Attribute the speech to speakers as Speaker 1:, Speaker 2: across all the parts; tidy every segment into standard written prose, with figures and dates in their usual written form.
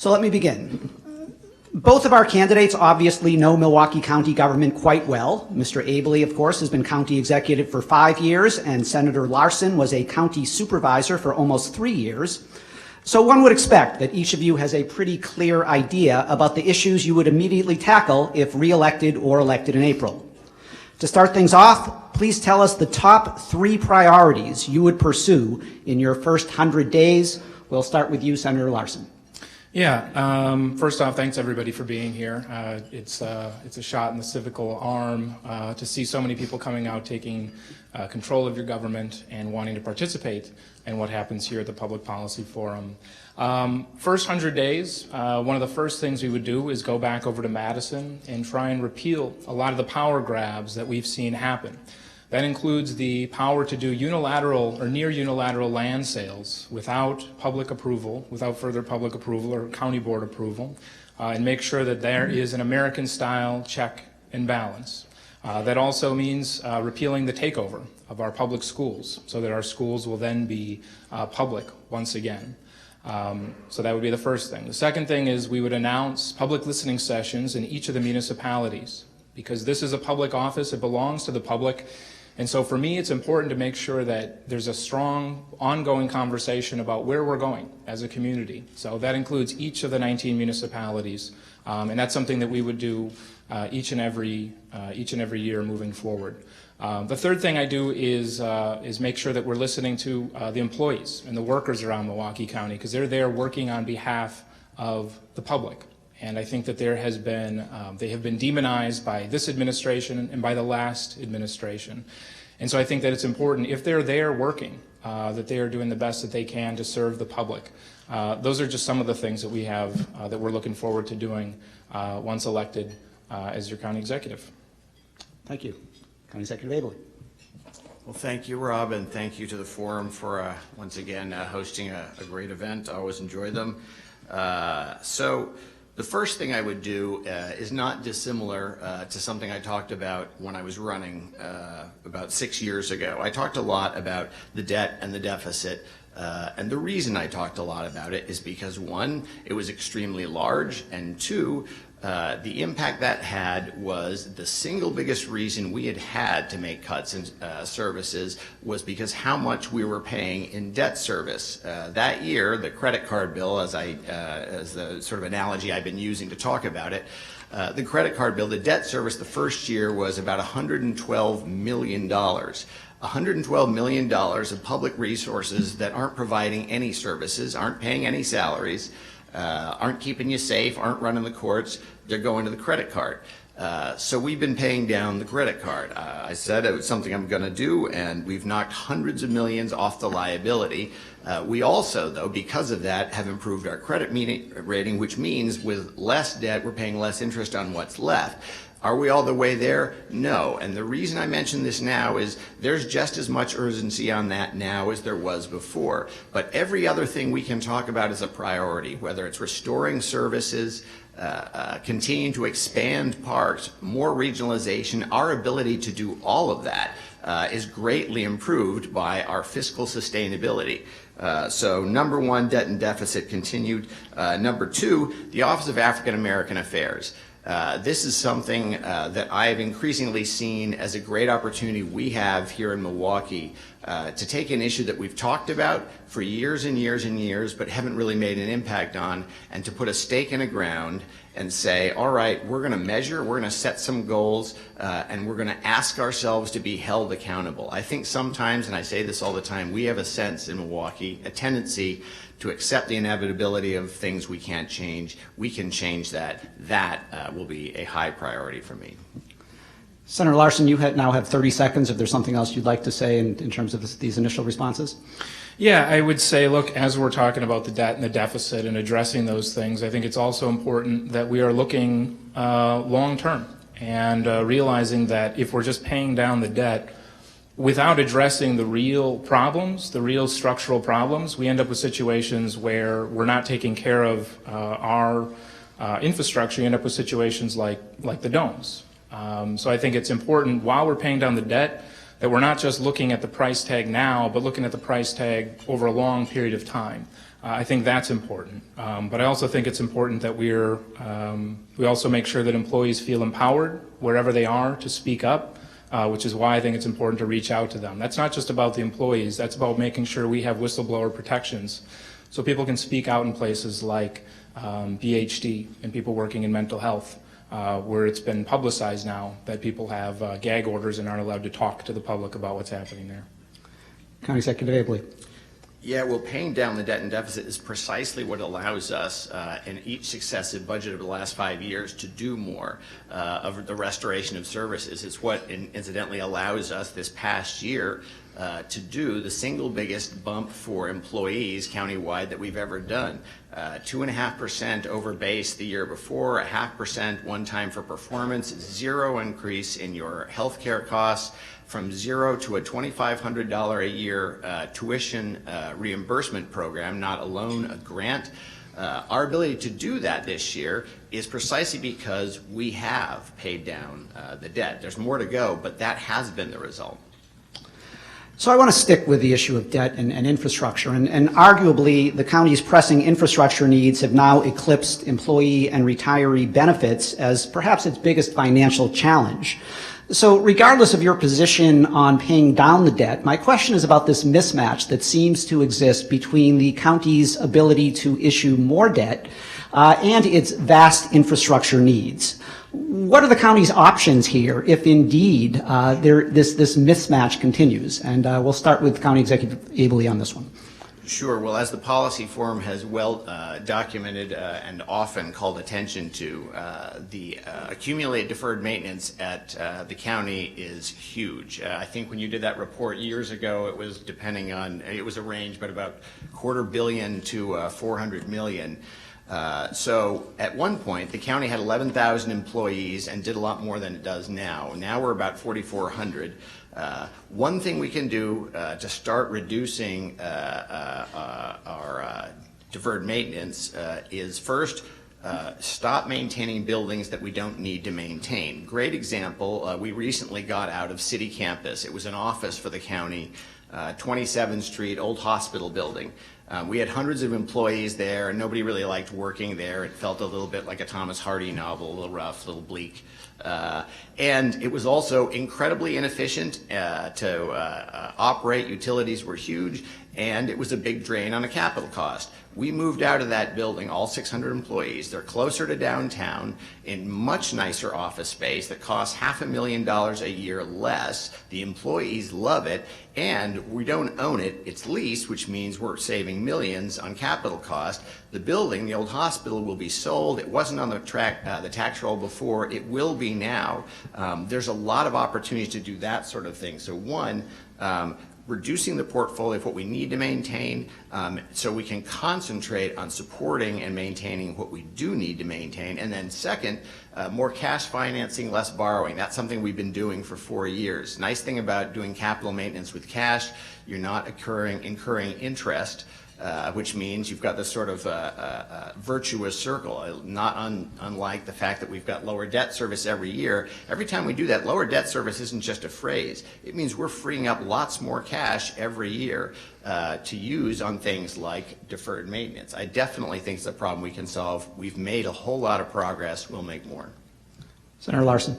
Speaker 1: So let me begin. Both of our candidates obviously know Milwaukee County government quite well. Mr. Abele, of course, has been county executive for 5 years, and Senator Larson was a county supervisor for almost 3 years. So one would expect that each of you has a pretty clear idea about the issues you would immediately tackle if re-elected or elected in April. To start things off, please tell us the top 3 priorities you would pursue in your first 100 days. We'll start with you, Senator Larson.
Speaker 2: Yeah, first off, thanks everybody for being here. It's a shot in the civical arm to see so many people coming out, taking control of your government and wanting to participate in what happens here at the Public Policy Forum. First 100 days, one of the first things we would do is go back over to Madison and try and repeal a lot of the power grabs that we've seen happen. That includes the power to do unilateral or near unilateral land sales without public approval, without further public approval or county board approval, and make sure that there is an American-style check and balance. That also means repealing the takeover of our public schools so that our schools will then be public once again. So that would be the first thing. The second thing is we would announce public listening sessions in each of the municipalities. Because this is a public office, it belongs to the public. And so for me, it's important to make sure that there's a strong, ongoing conversation about where we're going as a community. So that includes each of the 19 municipalities, and that's something that we would do each and every year moving forward. The third thing I do is make sure that we're listening to the employees and the workers around Milwaukee County, because they're there working on behalf of the public. And I think that they have been demonized by this administration and by the last administration. And so I think that it's important, if they're there working, that they are doing the best that they can to serve the public. Those are just some of the things that we have that we're looking forward to doing once elected as your county executive.
Speaker 1: Thank you. County Executive Abele.
Speaker 3: Well, thank you, Rob, and thank you to the forum for once again hosting a great event. I always enjoy them. So the first thing I would do is not dissimilar to something I talked about when I was running about 6 years ago. I talked a lot about the debt and the deficit, and the reason I talked a lot about it is because, one, it was extremely large, and two, the impact that had was the single biggest reason we had to make cuts in services was because how much we were paying in debt service. That year, the credit card bill, as the sort of analogy I've been using to talk about it, the credit card bill, the debt service the first year was about $112 million. $112 million of public resources that aren't providing any services, aren't paying any salaries, aren't keeping you safe, aren't running the courts, they're going to the credit card. So we've been paying down the credit card. I said it was something I'm going to do, and we've knocked hundreds of millions off the liability. We also, though, because of that, have improved our credit rating, which means with less debt, we're paying less interest on what's left. Are we all the way there? No. And the reason I mention this now is there's just as much urgency on that now as there was before. But every other thing we can talk about is a priority, whether it's restoring services, continuing to expand parks, more regionalization. Our ability to do all of that is greatly improved by our fiscal sustainability. So number one, debt and deficit continued. Number two, the Office of African American Affairs. This is something that I've increasingly seen as a great opportunity we have here in Milwaukee to take an issue that we've talked about for years and years and years but haven't really made an impact on, and to put a stake in the ground and say, all right, we're going to measure, we're going to set some goals, and we're going to ask ourselves to be held accountable. I think sometimes, and I say this all the time, we have a sense in Milwaukee, a tendency to accept the inevitability of things we can't change. We can change that. That will be a high priority for me.
Speaker 1: Senator Larson, you now have 30 seconds if there's something else you'd like to say in terms of these initial responses.
Speaker 2: Yeah, I would say, look, as we're talking about the debt and the deficit and addressing those things, I think it's also important that we are looking long-term and realizing that if we're just paying down the debt without addressing the real problems, the real structural problems, we end up with situations where we're not taking care of our infrastructure. You end up with situations like the domes. So I think it's important, while we're paying down the debt, that we're not just looking at the price tag now, but looking at the price tag over a long period of time. I think that's important. But I also think it's important that we also make sure that employees feel empowered wherever they are to speak up, which is why I think it's important to reach out to them. That's not just about the employees, that's about making sure we have whistleblower protections so people can speak out in places like BHD and people working in mental health, where it's been publicized now that people have gag orders and aren't allowed to talk to the public about what's happening there.
Speaker 1: County Executive Abele.
Speaker 3: Yeah, well, paying down the debt and deficit is precisely what allows us in each successive budget over the last 5 years to do more of the restoration of services. It's what incidentally allows us this past year to do the single biggest bump for employees countywide that we've ever done. 2.5% over base the year before, 0.5% one time for performance, 0 increase in your health care costs, from 0 to a $2,500 a year tuition reimbursement program, not a loan, a grant. Our ability to do that this year is precisely because we have paid down the debt. There's more to go, but that has been the result.
Speaker 1: So I want to stick with the issue of debt and infrastructure, and arguably the county's pressing infrastructure needs have now eclipsed employee and retiree benefits as perhaps its biggest financial challenge. So regardless of your position on paying down the debt, my question is about this mismatch that seems to exist between the county's ability to issue more debt and its vast infrastructure needs. What are the county's options here if indeed this mismatch continues? And we'll start with County Executive Abele on this one.
Speaker 3: Sure. Well, as the policy forum has well documented and often called attention to, the accumulated deferred maintenance at the county is huge. I think when you did that report years ago, it was it was a range, but about $250 million to $400 million. So at one point, the county had 11,000 employees and did a lot more than it does now. Now we're about 4,400. One thing we can do to start reducing our deferred maintenance is first stop maintaining buildings that we don't need to maintain. Great example, we recently got out of City Campus. It was an office for the county, 27th Street, old hospital building. We had hundreds of employees there, and nobody really liked working there. It felt a little bit like a Thomas Hardy novel, a little rough, a little bleak. And it was also incredibly inefficient to operate. Utilities were huge, and it was a big drain on a capital cost. We moved out of that building, all 600 employees. They're closer to downtown in much nicer office space that costs $500,000 a year less. The employees love it, and we don't own it. It's leased, which means we're saving millions on capital cost. The building, the old hospital, will be sold. It wasn't on the tax roll before. It will be now. There's a lot of opportunities to do that sort of thing. So one, reducing the portfolio of what we need to maintain so we can concentrate on supporting and maintaining what we do need to maintain. And then second, more cash financing, less borrowing. That's something we've been doing for 4 years. Nice thing about doing capital maintenance with cash, you're not incurring interest, which means you've got this sort of virtuous circle, not unlike the fact that we've got lower debt service every year. Every time we do that, lower debt service isn't just a phrase. It means we're freeing up lots more cash every year to use on things like deferred maintenance. I definitely think it's a problem we can solve. We've made a whole lot of progress. We'll make more.
Speaker 1: Senator Larson.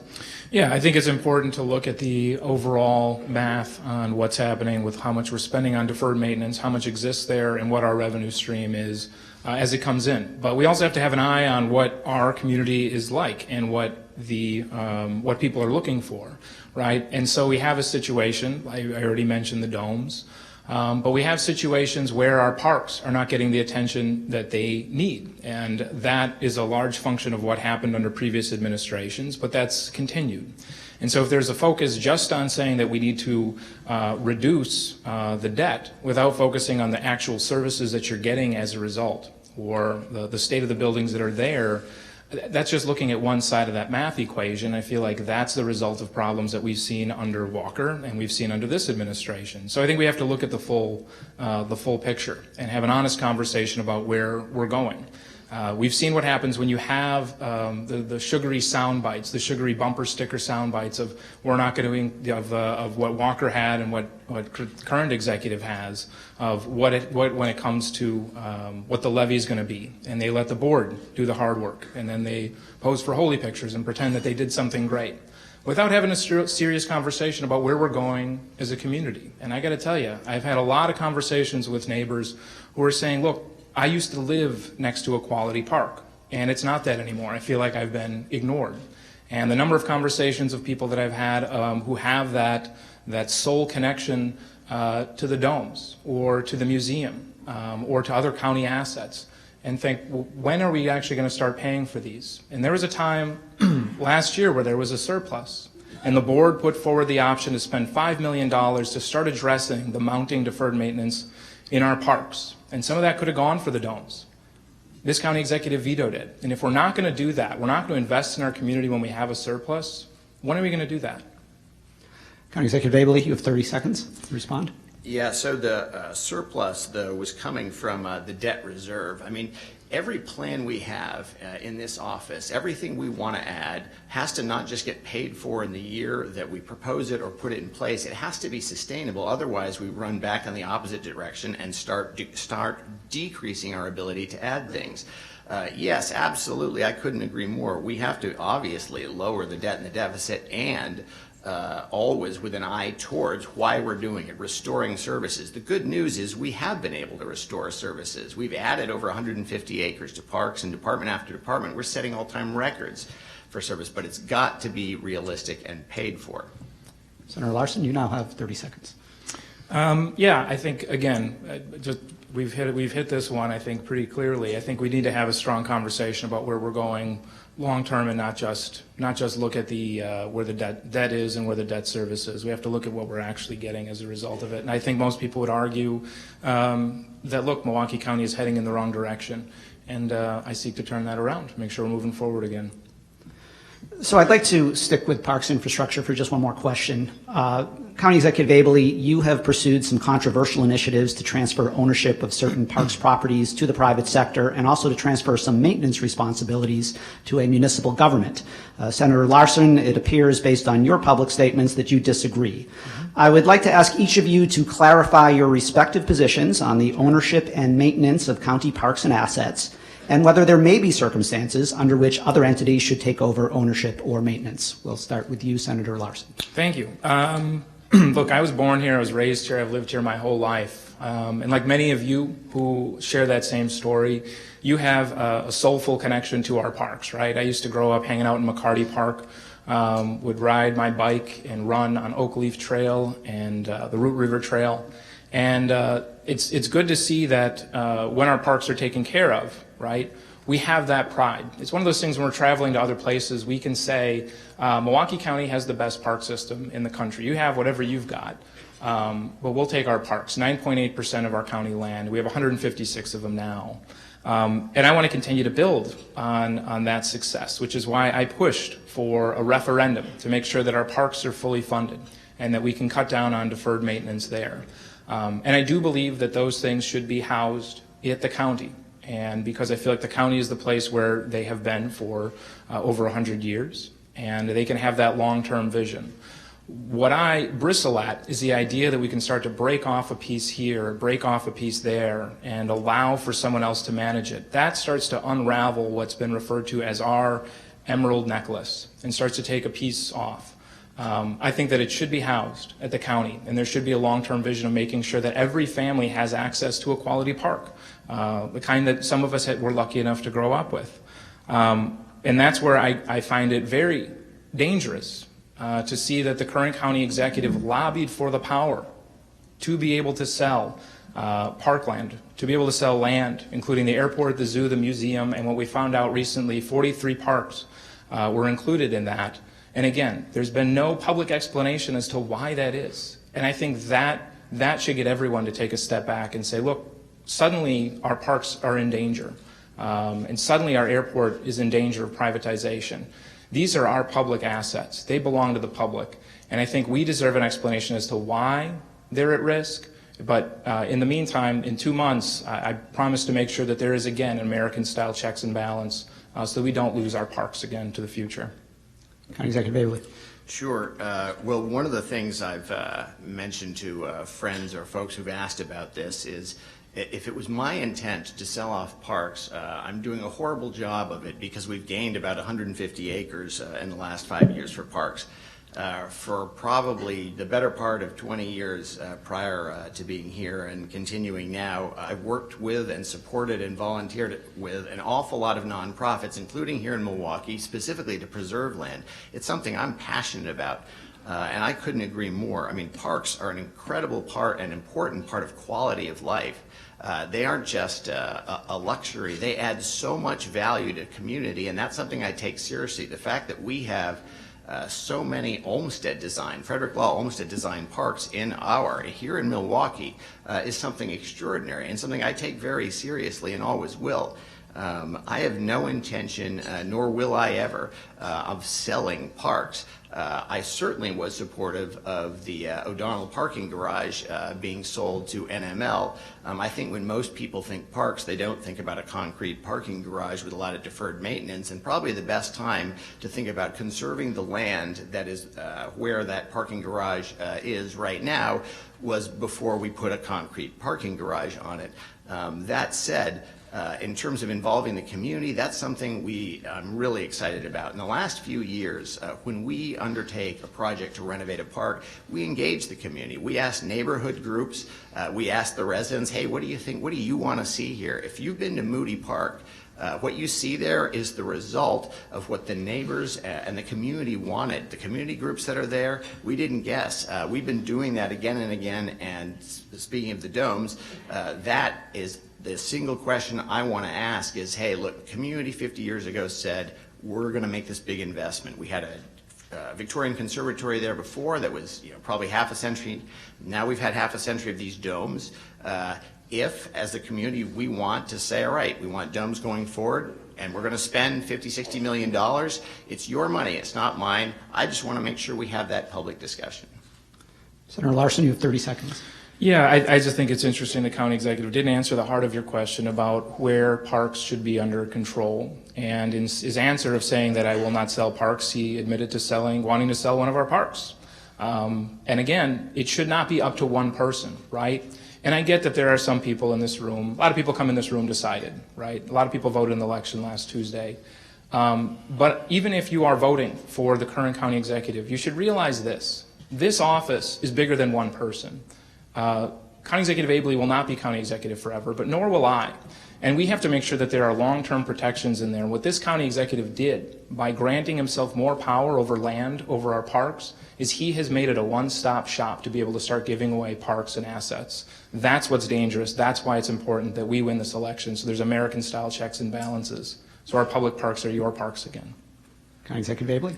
Speaker 2: Yeah, I think it's important to look at the overall math on what's happening with how much we're spending on deferred maintenance, how much exists there, and what our revenue stream is as it comes in. But we also have to have an eye on what our community is like and what people are looking for, right? And so we have a situation, I already mentioned the domes, but we have situations where our parks are not getting the attention that they need, and that is a large function of what happened under previous administrations, but that's continued. And so if there's a focus just on saying that we need to reduce the debt without focusing on the actual services that you're getting as a result, or the state of the buildings that are there, that's just looking at one side of that math equation. I feel like that's the result of problems that we've seen under Walker and we've seen under this administration. So I think we have to look at the full picture and have an honest conversation about where we're going. We've seen what happens when you have the sugary sound bites, the sugary bumper sticker sound bites of we're not going to of what Walker had and what current executive has of when it comes to what the levy is going to be, and they let the board do the hard work, and then they pose for holy pictures and pretend that they did something great, without having a serious conversation about where we're going as a community. And I got to tell you, I've had a lot of conversations with neighbors who are saying, look, I used to live next to a quality park, and it's not that anymore. I feel like I've been ignored. And the number of conversations of people that I've had who have that soul connection to the domes or to the museum or to other county assets, and think, well, when are we actually going to start paying for these? And there was a time last year where there was a surplus, and the board put forward the option to spend $5 million to start addressing the mounting deferred maintenance in our parks. And some of that could have gone for the domes. This county executive vetoed it. And if we're not going to do that, we're not going to invest in our community when we have a surplus, when are we going to do that?
Speaker 1: County Executive Abele, you have 30 seconds to respond.
Speaker 3: Yeah, so the surplus, though, was coming from the debt reserve. I mean, every plan we have in this office, everything we want to add has to not just get paid for in the year that we propose it or put it in place. It has to be sustainable. Otherwise, we run back in the opposite direction and start decreasing our ability to add things. Yes, absolutely. I couldn't agree more. We have to obviously lower the debt and the deficit, and always with an eye towards why we're doing it, restoring services. The good news is we have been able to restore services. We've added over 150 acres to parks, and department after department, we're setting all-time records for service, but it's got to be realistic and paid for.
Speaker 1: Senator Larson, you now have 30 seconds.
Speaker 2: Yeah, I think, again, we've hit this one, I think, pretty clearly. I think we need to have a strong conversation about where we're going long term, and not just look at the where the debt is and where the debt service is. We have to look at what we're actually getting as a result of it. And I think most people would argue that, look, Milwaukee County is heading in the wrong direction, and I seek to turn that around, make sure we're moving forward again.
Speaker 1: So I'd like to stick with parks infrastructure for just one more question. County Executive Abele, you have pursued some controversial initiatives to transfer ownership of certain parks properties to the private sector, and also to transfer some maintenance responsibilities to a municipal government. Senator Larson, it appears based on your public statements that you disagree. I would like to ask each of you to clarify your respective positions on the ownership and maintenance of county parks and assets, and whether there may be circumstances under which other entities should take over ownership or maintenance. We'll start with you, Senator Larson.
Speaker 2: Thank you. Look, I was born here, I was raised here, I've lived here my whole life. And like many of you who share that same story, you have a soulful connection to our parks, right? I used to grow up hanging out in McCarty Park, would ride my bike and run on Oak Leaf Trail and the Root River Trail. And it's good to see that when our parks are taken care of, right, we have that pride. It's one of those things when we're traveling to other places, we can say, Milwaukee County has the best park system in the country. You have whatever you've got, but we'll take our parks, 9.8% of our county land. We have 156 of them now. And I want to continue to build on that success, which is why I pushed for a referendum to make sure that our parks are fully funded and that we can cut down on deferred maintenance there. And I do believe that those things should be housed at the county. And because I feel like the county is the place where they have been for over 100 years, and they can have that long-term vision. What I bristle at is the idea that we can start to break off a piece here, break off a piece there, and allow for someone else to manage it. That starts to unravel what's been referred to as our emerald necklace and starts to take a piece off. I think that it should be housed at the county, and there should be a long-term vision of making sure that every family has access to a quality park, the kind that some of us were lucky enough to grow up with. And that's where I find it very dangerous to see that the current county executive lobbied for the power to be able to sell parkland, to be able to sell land, including the airport, the zoo, the museum, and what we found out recently, 43 parks were included in that. And again, there's been no public explanation as to why that is. And I think that should get everyone to take a step back and say, look, suddenly our parks are in danger. And suddenly our airport is in danger of privatization. These are our public assets. They belong to the public. And I think we deserve an explanation as to why they're at risk But in the meantime, in 2 months, I promise to make sure that there is, again, American-style checks and balance so that we don't lose our parks again to the future.
Speaker 1: County Executive Abele.
Speaker 3: Sure. Well, one of the things I've mentioned to friends or folks who've asked about this is if it was my intent to sell off parks, I'm doing a horrible job of it because we've gained about 150 acres in the last 5 years for parks. For probably the better part of 20 years prior to being here and continuing now, I've worked with and supported and volunteered with an awful lot of nonprofits, including here in Milwaukee, specifically to preserve land. It's something I'm passionate about. And I couldn't agree more. I mean, parks are an incredible part, an important part of quality of life. They aren't just a luxury. They add so much value to community, and that's something I take seriously. The fact that we have so many Olmsted design, Frederick Law Olmsted design parks here in Milwaukee is something extraordinary and something I take very seriously and always will. I have no intention, nor will I ever, of selling parks. I certainly was supportive of the O'Donnell parking garage being sold to NML. I think when most people think parks, they don't think about a concrete parking garage with a lot of deferred maintenance, and probably the best time to think about conserving the land that is where that parking garage is right now was before we put a concrete parking garage on it. That said, in terms of involving the community, that's something I'm really excited about. In the last few years, when we undertake a project to renovate a park, we engage the community. We ask neighborhood groups, we ask the residents, hey, what do you think? What do you want to see here? If you've been to Moody Park, what you see there is the result of what the neighbors and the community wanted. The community groups that are there, we didn't guess. We've been doing that again and again, and speaking of the domes, that is the single question I want to ask is, hey, look, community 50 years ago said, we're going to make this big investment. We had a Victorian conservatory there before that was probably half a century. Now we've had half a century of these domes. If, as the community, we want to say, all right, we want domes going forward, and we're going to spend $50–60 million, it's your money, it's not mine. I just want to make sure we have that public discussion.
Speaker 1: Senator Larson, you have 30 seconds.
Speaker 2: Yeah, I just think it's interesting the county executive didn't answer the heart of your question about where parks should be under control. And in his answer of saying that I will not sell parks, he admitted to wanting to sell one of our parks. And again, it should not be up to one person, right? And I get that there are some people in this room, a lot of people come in this room decided, right? A lot of people voted in the election last Tuesday. But even if you are voting for the current county executive, you should realize this. This office is bigger than one person. County Executive Abele will not be county executive forever, but nor will I. And we have to make sure that there are long-term protections in there. And what this county executive did by granting himself more power over land, over our parks, is he has made it a one-stop shop to be able to start giving away parks and assets. That's what's dangerous. That's why it's important that we win this election. So there's American-style checks and balances. So our public parks are your parks again.
Speaker 1: County Executive Abele.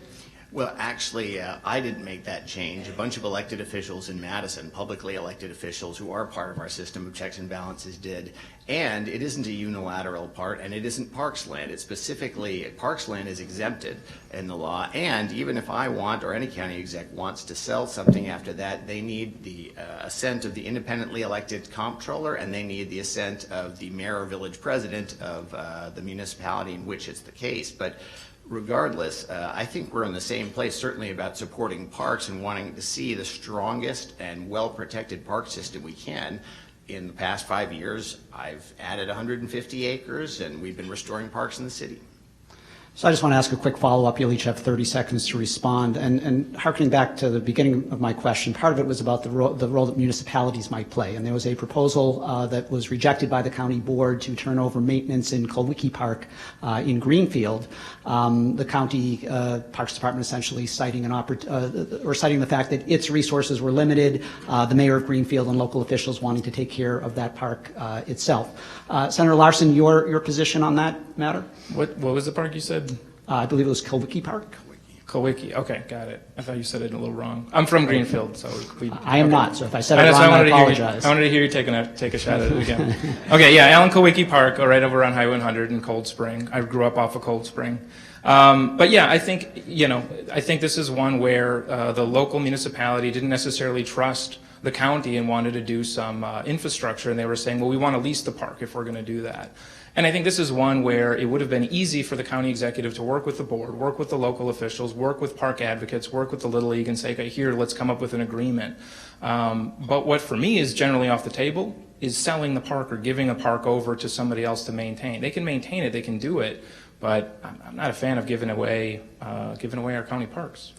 Speaker 3: Well, actually, I didn't make that change. A bunch of elected officials in Madison, publicly elected officials who are part of our system of checks and balances did. And it isn't a unilateral part, and it isn't parks land. It's specifically, parks land is exempted in the law. And even if I want, or any county exec wants to sell something after that, they need the assent of the independently elected comptroller, and they need the assent of the mayor or village president of the municipality in which it's the case. But regardless, I think we're in the same place, certainly about supporting parks and wanting to see the strongest and well-protected park system we can. In the past 5 years, I've added 150 acres, and we've been restoring parks in the city.
Speaker 1: So I just want to ask a quick follow-up. You'll each have 30 seconds to respond. And harkening back to the beginning of my question, part of it was about the role that municipalities might play. And there was a proposal that was rejected by the county board to turn over maintenance in Kulwicki Park in Greenfield. The county Parks Department essentially citing citing the fact that its resources were limited, the mayor of Greenfield and local officials wanting to take care of that park itself. Senator Larson, your position on that matter?
Speaker 2: What was the park you said?
Speaker 1: I believe it was Kulwicki Park.
Speaker 2: Kulwicki, okay, got it. I thought you said it a little wrong. I'm from Greenfield, so
Speaker 1: I am not, so if I said it wrong, I apologize.
Speaker 2: I wanted to hear you take a shot at it again. Okay, yeah, Allen Kulwicki Park, right over on Highway 100 in Cold Spring. I grew up off of Cold Spring. But yeah, I think this is one where the local municipality didn't necessarily trust the county and wanted to do some infrastructure, and they were saying, well, we want to lease the park if we're going to do that. And I think this is one where it would have been easy for the county executive to work with the board, work with the local officials, work with park advocates, work with the Little League and say, okay, here, let's come up with an agreement. But what for me is generally off the table is selling the park or giving a park over to somebody else to maintain. They can maintain it, they can do it, but I'm not a fan of giving away our county parks.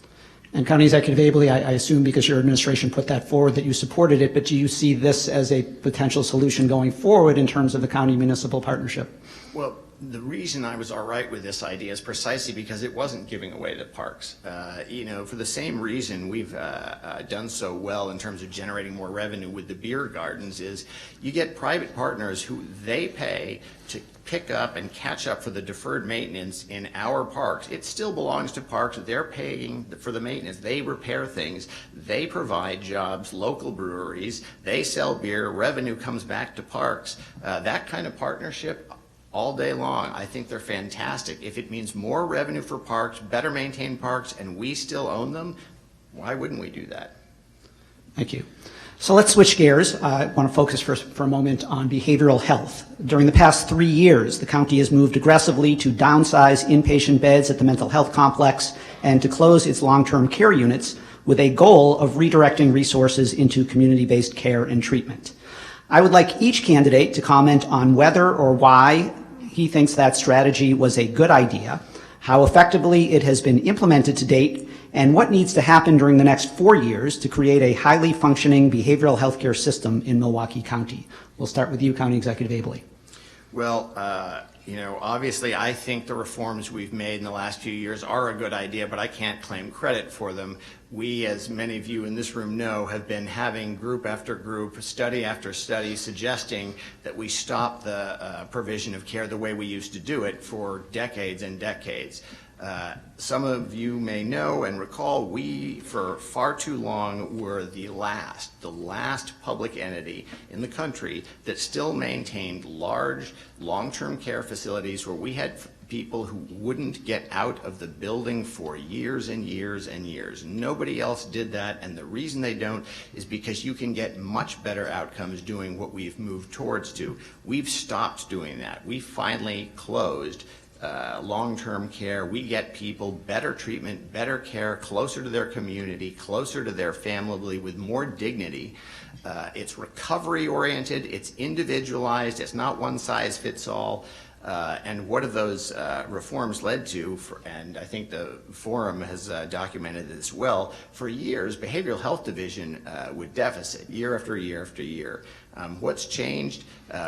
Speaker 1: And County Executive Abele, I assume because your administration put that forward that you supported it, but do you see this as a potential solution going forward in terms of the county municipal partnership?
Speaker 3: Well, the reason I was all right with this idea is precisely because it wasn't giving away the parks. For the same reason we've done so well in terms of generating more revenue with the beer gardens is you get private partners who they pay to pick up and catch up for the deferred maintenance in our parks. It still belongs to parks. They're paying for the maintenance. They repair things. They provide jobs, local breweries. They sell beer. Revenue comes back to parks. That kind of partnership all day long, I think they're fantastic. If it means more revenue for parks, better maintained parks, and we still own them, why wouldn't we do that?
Speaker 1: Thank you. So let's switch gears. I want to focus for a moment on behavioral health. During the past 3 years, the county has moved aggressively to downsize inpatient beds at the mental health complex and to close its long-term care units with a goal of redirecting resources into community-based care and treatment. I would like each candidate to comment on whether or why he thinks that strategy was a good idea, how effectively it has been implemented to date, and what needs to happen during the next 4 years to create a highly functioning behavioral health care system in Milwaukee County. We'll start with you, County Executive Abele.
Speaker 3: Well, obviously I think the reforms we've made in the last few years are a good idea, but I can't claim credit for them. We, as many of you in this room know, have been having group after group, study after study, suggesting that we stop the provision of care the way we used to do it for decades and decades. Some of you may know and recall we, for far too long, were the last public entity in the country that still maintained large long-term care facilities where we had people who wouldn't get out of the building for years and years and years. Nobody else did that, and the reason they don't is because you can get much better outcomes doing what we've moved towards to. We've stopped doing that. We finally closed long-term care. We get people better treatment, better care, closer to their community, closer to their family with more dignity. It's recovery-oriented, it's individualized, it's not one size fits all. And what have those reforms led to, and I think the forum has documented it as well, for years, Behavioral Health Division would deficit year after year after year. What's changed?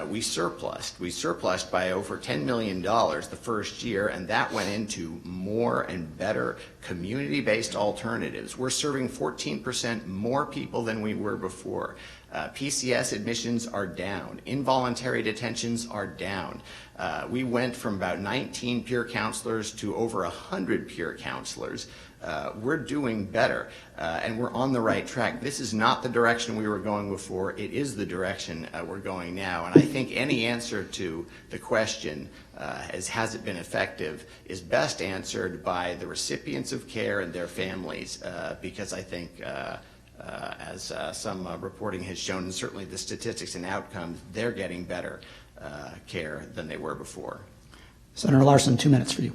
Speaker 3: We surplused by over $10 million the first year, and that went into more and better community-based alternatives. We're serving 14% more people than we were before. PCS admissions are down. Involuntary detentions are down. We went from about 19 peer counselors to over 100 peer counselors. We're doing better, and we're on the right track. This is not the direction we were going before. It is the direction we're going now. And I think any answer to the question, has it been effective, is best answered by the recipients of care and their families, because I think as some reporting has shown, and certainly the statistics and outcomes, they're getting better care than they were before.
Speaker 1: Senator Larson, 2 minutes for you.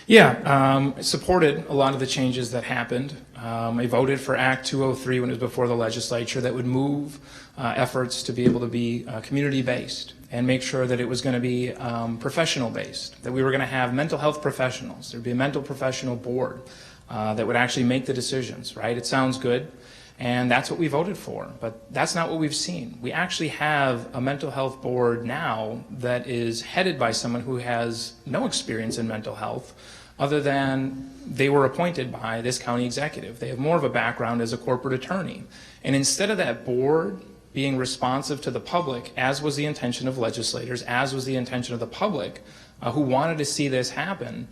Speaker 2: Yeah, supported a lot of the changes that happened. I voted for Act 203 when it was before the legislature that would move efforts to be able to be community-based and make sure that it was going to be professional-based, that we were going to have mental health professionals. There would be a mental professional board that would actually make the decisions, right? It sounds good. And that's what we voted for, but that's not what we've seen. We actually have a mental health board now that is headed by someone who has no experience in mental health other than they were appointed by this county executive. They have more of a background as a corporate attorney. And instead of that board being responsive to the public, as was the intention of legislators, as was the intention of the public who wanted to see this happen,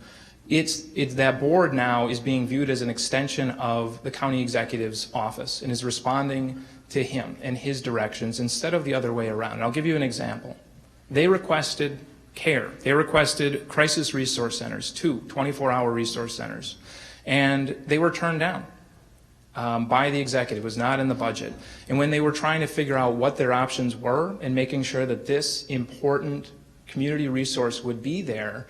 Speaker 2: it's that board now is being viewed as an extension of the county executive's office and is responding to him and his directions instead of the other way around. And I'll give you an example. They requested care. They requested crisis resource centers, 2 24-hour resource centers, and they were turned down. by the executive. It was not in the budget. And when they were trying to figure out what their options were and making sure that this important community resource would be there,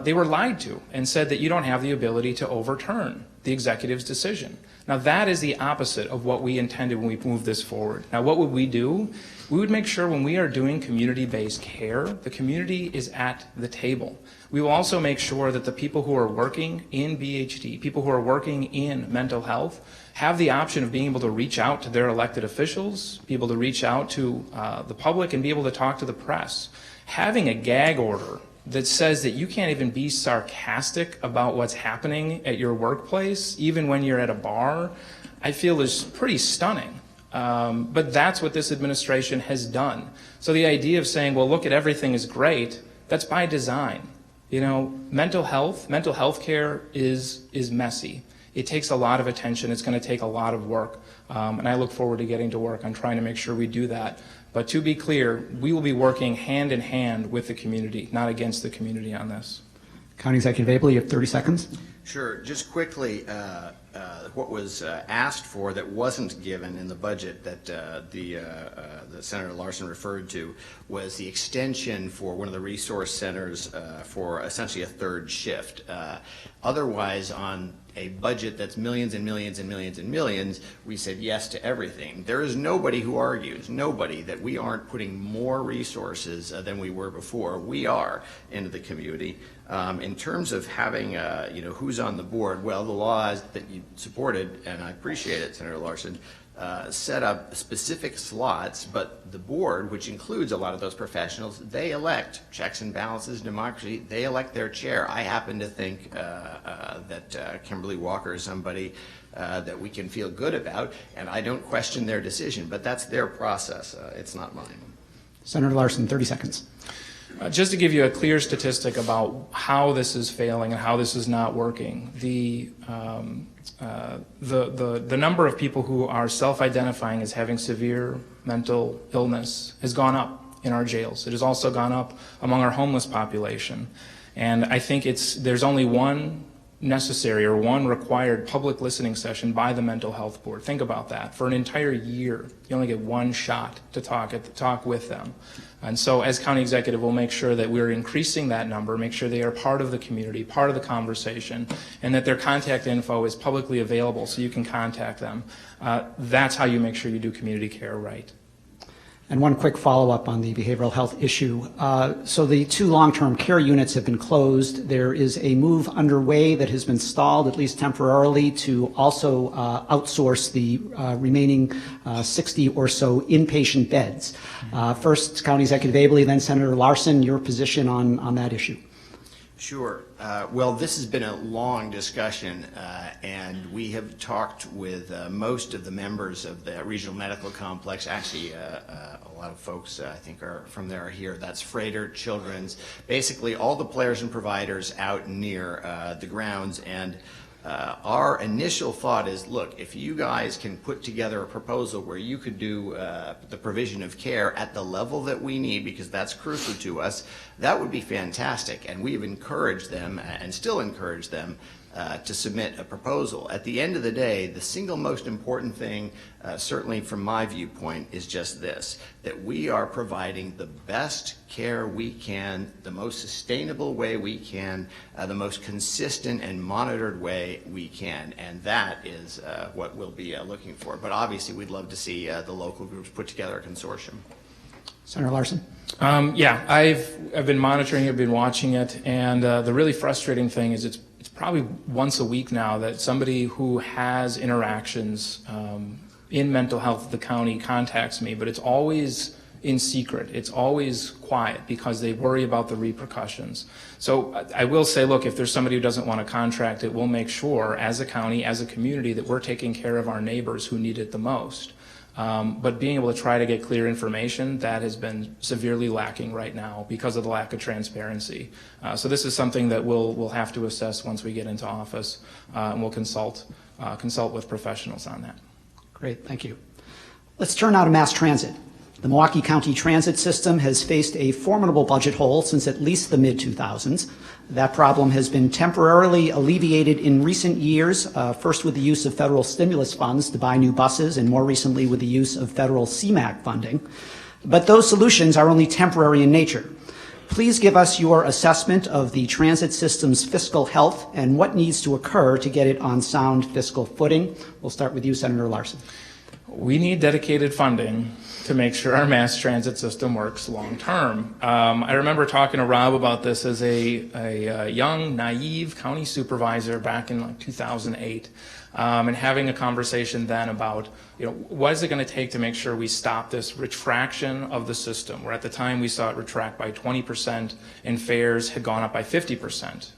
Speaker 2: they were lied to and said that you don't have the ability to overturn the executive's decision. Now that is the opposite of what we intended when we moved this forward. Now what would we do? We would make sure when we are doing community-based care, the community is at the table. We will also make sure that the people who are working in BHD, people who are working in mental health, have the option of being able to reach out to their elected officials, be able to reach out to the public, and be able to talk to the press. Having a gag order that says that you can't even be sarcastic about what's happening at your workplace, even when you're at a bar, I feel is pretty stunning. But that's what this administration has done. So the idea of saying, well, look at everything is great, that's by design. You know, mental health care is messy. It takes a lot of attention. It's going to take a lot of work. And I look forward to getting to work on trying to make sure we do that. But to be clear, we will be working hand in hand with the community, not against the community on this.
Speaker 1: County Executive Abele, you have 30 seconds.
Speaker 3: Sure. Just quickly, what was asked for that wasn't given in the budget that the Senator Larson referred to was the extension for one of the resource centers for essentially a third shift. Otherwise, on a budget that's millions and millions and millions and millions, we said yes to everything. There is nobody who argues, nobody, that we aren't putting more resources than we were before. We are into the community. In terms of having, you know, who's on the board, well, the laws that you supported, and I appreciate it, Senator Larson, set up specific slots, but the board, which includes a lot of those professionals, they elect checks and balances, democracy, they elect their chair. I happen to think that Kimberly Walker is somebody that we can feel good about, and I don't question their decision, but that's their process. It's not mine.
Speaker 1: Senator Larson, 30 seconds.
Speaker 2: Just to give you a clear statistic about how this is failing and how this is not working, the number of people who are self-identifying as having severe mental illness has gone up in our jails. It has also gone up among our homeless population. And I think there's only one necessary or one required public listening session by the Mental Health Board. Think about that. For an entire year, you only get one shot to talk with them. And so as county executive, we'll make sure that we're increasing that number, make sure they are part of the community, part of the conversation, and that their contact info is publicly available so you can contact them. That's how you make sure you do community care right.
Speaker 1: And one quick follow-up on the behavioral health issue. So the 2 long-term care units have been closed. There is a move underway that has been stalled, at least temporarily, to also outsource the remaining 60 or so inpatient beds. First, County Executive Abele, then Senator Larson, your position on that issue.
Speaker 3: Sure. Well, this has been a long discussion, and we have talked with most of the members of the regional medical complex. Actually, a lot of folks I think are from there are here. That's Freighter, Children's, basically all the players and providers out near the grounds. And our initial thought is, look, if you guys can put together a proposal where you could do the provision of care at the level that we need, because that's crucial to us, that would be fantastic. And we have encouraged them and still encourage them to submit a proposal. At the end of the day, the single most important thing, certainly from my viewpoint, is just this, that we are providing the best care we can, the most sustainable way we can, the most consistent and monitored way we can, and that is what we'll be looking for. But obviously, we'd love to see the local groups put together a consortium.
Speaker 1: Senator Larson.
Speaker 2: Yeah, I've been monitoring it, been watching it, and the really frustrating thing is it's probably once a week now that somebody who has interactions in mental health at the county contacts me, but it's always in secret. It's always quiet because they worry about the repercussions. So I will say, look, if there's somebody who doesn't want to contract it, we'll make sure as a county, as a community, that we're taking care of our neighbors who need it the most. But being able to try to get clear information, that has been severely lacking right now because of the lack of transparency. So this is something that we'll have to assess once we get into office, and we'll consult with professionals on that.
Speaker 1: Great, thank you. Let's turn now to mass transit. The Milwaukee County transit system has faced a formidable budget hole since at least the mid-2000s. That problem has been temporarily alleviated in recent years, first with the use of federal stimulus funds to buy new buses, and more recently with the use of federal CMAQ funding. But those solutions are only temporary in nature. Please give us your assessment of the transit system's fiscal health and what needs to occur to get it on sound fiscal footing. We'll start with you, Senator Larson.
Speaker 2: We need dedicated funding to make sure our mass transit system works long term. I remember talking to Rob about this as a young, naive county supervisor back in like 2008, and having a conversation then about, what is it going to take to make sure we stop this retraction of the system, where at the time we saw it retract by 20% and fares had gone up by 50%.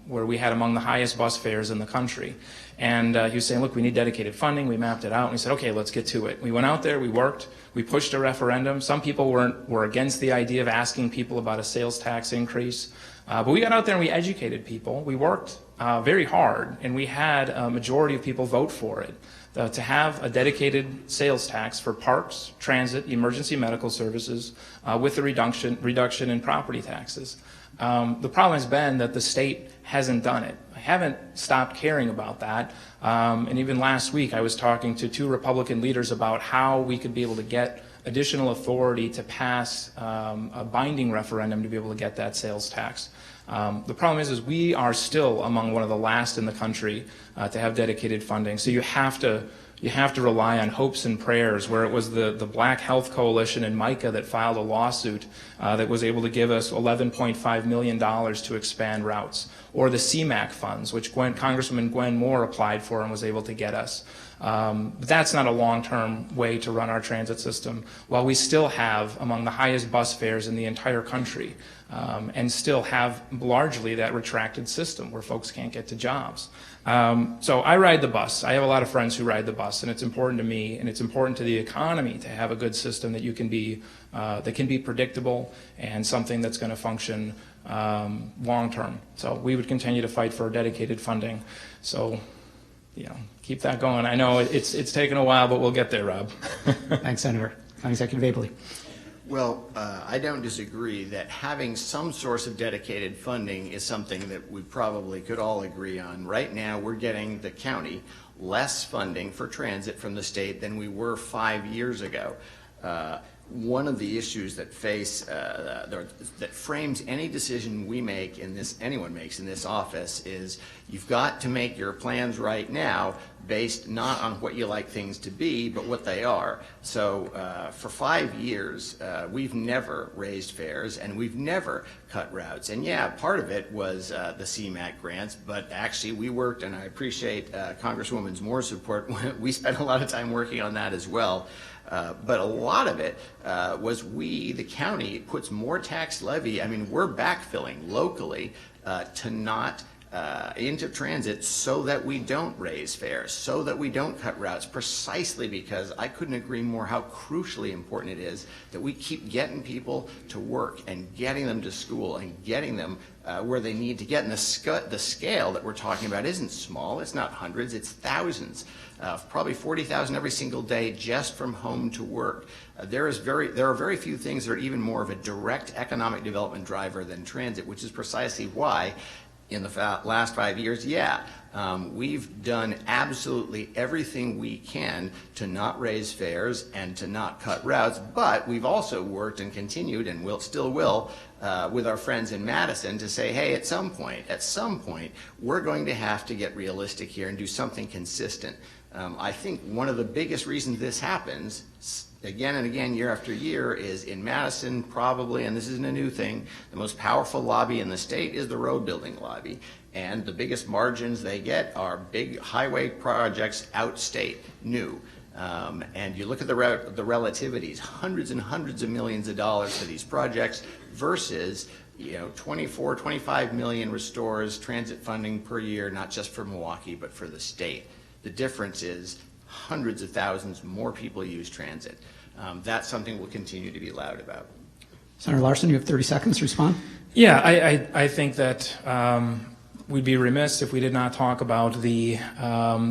Speaker 2: Where we had among the highest bus fares in the country. And he was saying, look, we need dedicated funding. We mapped it out, and we said, okay, let's get to it. We went out there, we worked, we pushed a referendum. Some people were against the idea of asking people about a sales tax increase. But we got out there and we educated people. We worked very hard, and we had a majority of people vote for it. To have a dedicated sales tax for parks, transit, emergency medical services, with a reduction in property taxes. The problem has been that the state hasn't done it. I haven't stopped caring about that. And even last week I was talking to two Republican leaders about how we could be able to get additional authority to pass a binding referendum to be able to get that sales tax. The problem is we are still among one of the last in the country to have dedicated funding. So you have to rely on hopes and prayers, where it was the Black Health Coalition and MICA that filed a lawsuit that was able to give us $11.5 million to expand routes, or the CMAQ funds, which Congresswoman Gwen Moore applied for and was able to get us. But that's not a long-term way to run our transit system, while we still have among the highest bus fares in the entire country, and still have largely that retracted system where folks can't get to jobs. So I ride the bus. I have a lot of friends who ride the bus, and it's important to me, and it's important to the economy to have a good system that that can be predictable and something that's going to function long term. So we would continue to fight for dedicated funding. So, keep that going. I know it's taken a while, but we'll get there, Rob.
Speaker 1: Thanks, Senator. Executive Abele.
Speaker 3: Well, I don't disagree that having some source of dedicated funding is something that we probably could all agree on. Right now, we're getting the county less funding for transit from the state than we were 5 years ago. One of the issues that that frames any decision we make anyone makes in this office is you've got to make your plans right now based not on what you like things to be, but what they are. So for 5 years, we've never raised fares and we've never cut routes. And yeah, part of it was the CMAQ grants, but actually we worked, and I appreciate Congresswoman Moore's support. We spent a lot of time working on that as well. But a lot of it was the county puts more tax levy. I mean, we're backfilling locally to not into transit so that we don't raise fares, so that we don't cut routes, precisely because I couldn't agree more how crucially important it is that we keep getting people to work and getting them to school and getting them where they need to get. And the scale that we're talking about isn't small. It's not hundreds, it's thousands. Probably 40,000 every single day just from home to work. There are very few things that are even more of a direct economic development driver than transit, which is precisely why in the last 5 years, we've done absolutely everything we can to not raise fares and to not cut routes, but we've also worked and continued and still will with our friends in Madison to say, hey, at some point, we're going to have to get realistic here and do something consistent. I think one of the biggest reasons this happens, again and again, year after year, is in Madison probably, and this isn't a new thing, the most powerful lobby in the state is the road building lobby. And the biggest margins they get are big highway projects outstate, new. And you look at the relativities, hundreds and hundreds of millions of dollars for these projects versus 24, 25 million restores transit funding per year, not just for Milwaukee, but for the state. The difference is hundreds of thousands more people use transit. That's something we'll continue to be loud about.
Speaker 1: Senator Larson, you have 30 seconds to respond.
Speaker 2: Yeah, I think that we'd be remiss if we did not talk about the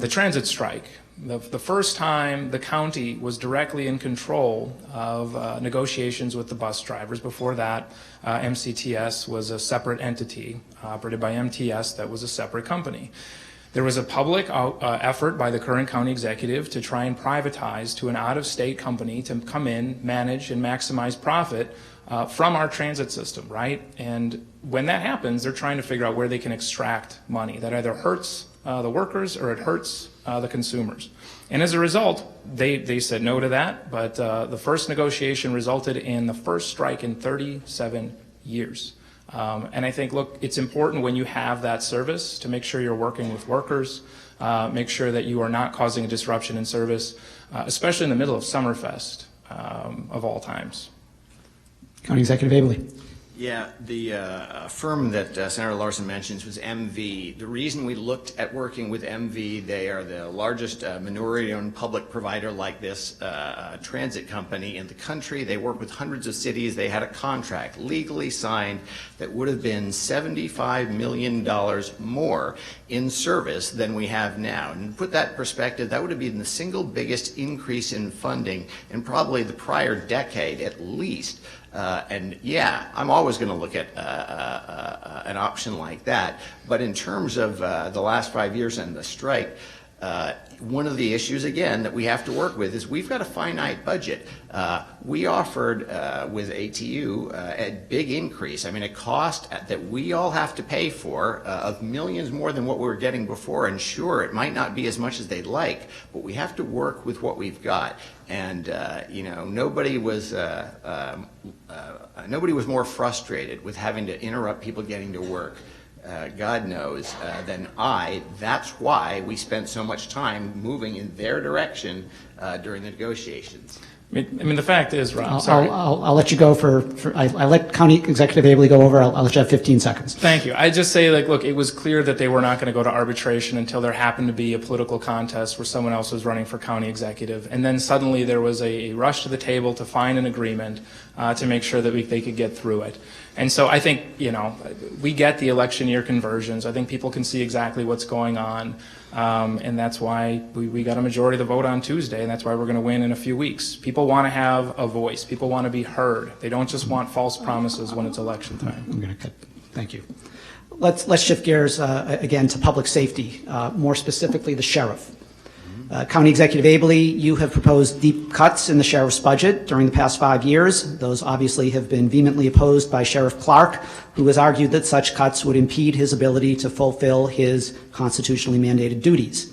Speaker 2: transit strike. The first time the county was directly in control of negotiations with the bus drivers. Before that, MCTS was a separate entity operated by MTS that was a separate company. There was a public effort by the current county executive to try and privatize to an out-of-state company to come in, manage, and maximize profit from our transit system, right? And when that happens, they're trying to figure out where they can extract money. That either hurts the workers or it hurts the consumers. And as a result, they said no to that, but the first negotiation resulted in the first strike in 37 years. And I think, look, it's important when you have that service to make sure you're working with workers, make sure that you are not causing a disruption in service, especially in the middle of Summerfest of all times.
Speaker 1: County Executive Abele.
Speaker 3: Yeah, the firm that Senator Larson mentions was MV. The reason we looked at working with MV, they are the largest minority-owned public provider like this transit company in the country. They work with hundreds of cities. They had a contract legally signed that would have been $75 million more in service than we have now. And to put that in perspective, that would have been the single biggest increase in funding in probably the prior decade at least. And yeah, I'm always going to look at an option like that. But in terms of the last 5 years and the strike, one of the issues, again, that we have to work with is we've got a finite budget. We offered with ATU a big increase. I mean, a cost that we all have to pay for of millions more than what we were getting before. And sure, it might not be as much as they'd like, but we have to work with what we've got. And you know, nobody was more frustrated with having to interrupt people getting to work. God knows, than I. That's why we spent so much time moving in their direction during the negotiations.
Speaker 2: I mean, the fact is, Rob, sorry.
Speaker 1: I'll let you go I let County Executive Abele go over. I'll let you have 15 seconds.
Speaker 2: Thank you. I just say, like, look, it was clear that they were not going to go to arbitration until there happened to be a political contest where someone else was running for county executive. And then suddenly there was a rush to the table to find an agreement to make sure that they could get through it. And so I think, you know, we get the election year conversions. I think people can see exactly what's going on. And that's why we got a majority of the vote on Tuesday, and that's why we're going to win in a few weeks. People want to have a voice. People want to be heard. They don't just want false promises when it's election time.
Speaker 1: I'm going to cut. Thank you. Let's shift gears again to public safety, more specifically the sheriff. County Executive Abele, you have proposed deep cuts in the sheriff's budget during the past 5 years. Those obviously have been vehemently opposed by Sheriff Clark, who has argued that such cuts would impede his ability to fulfill his constitutionally mandated duties.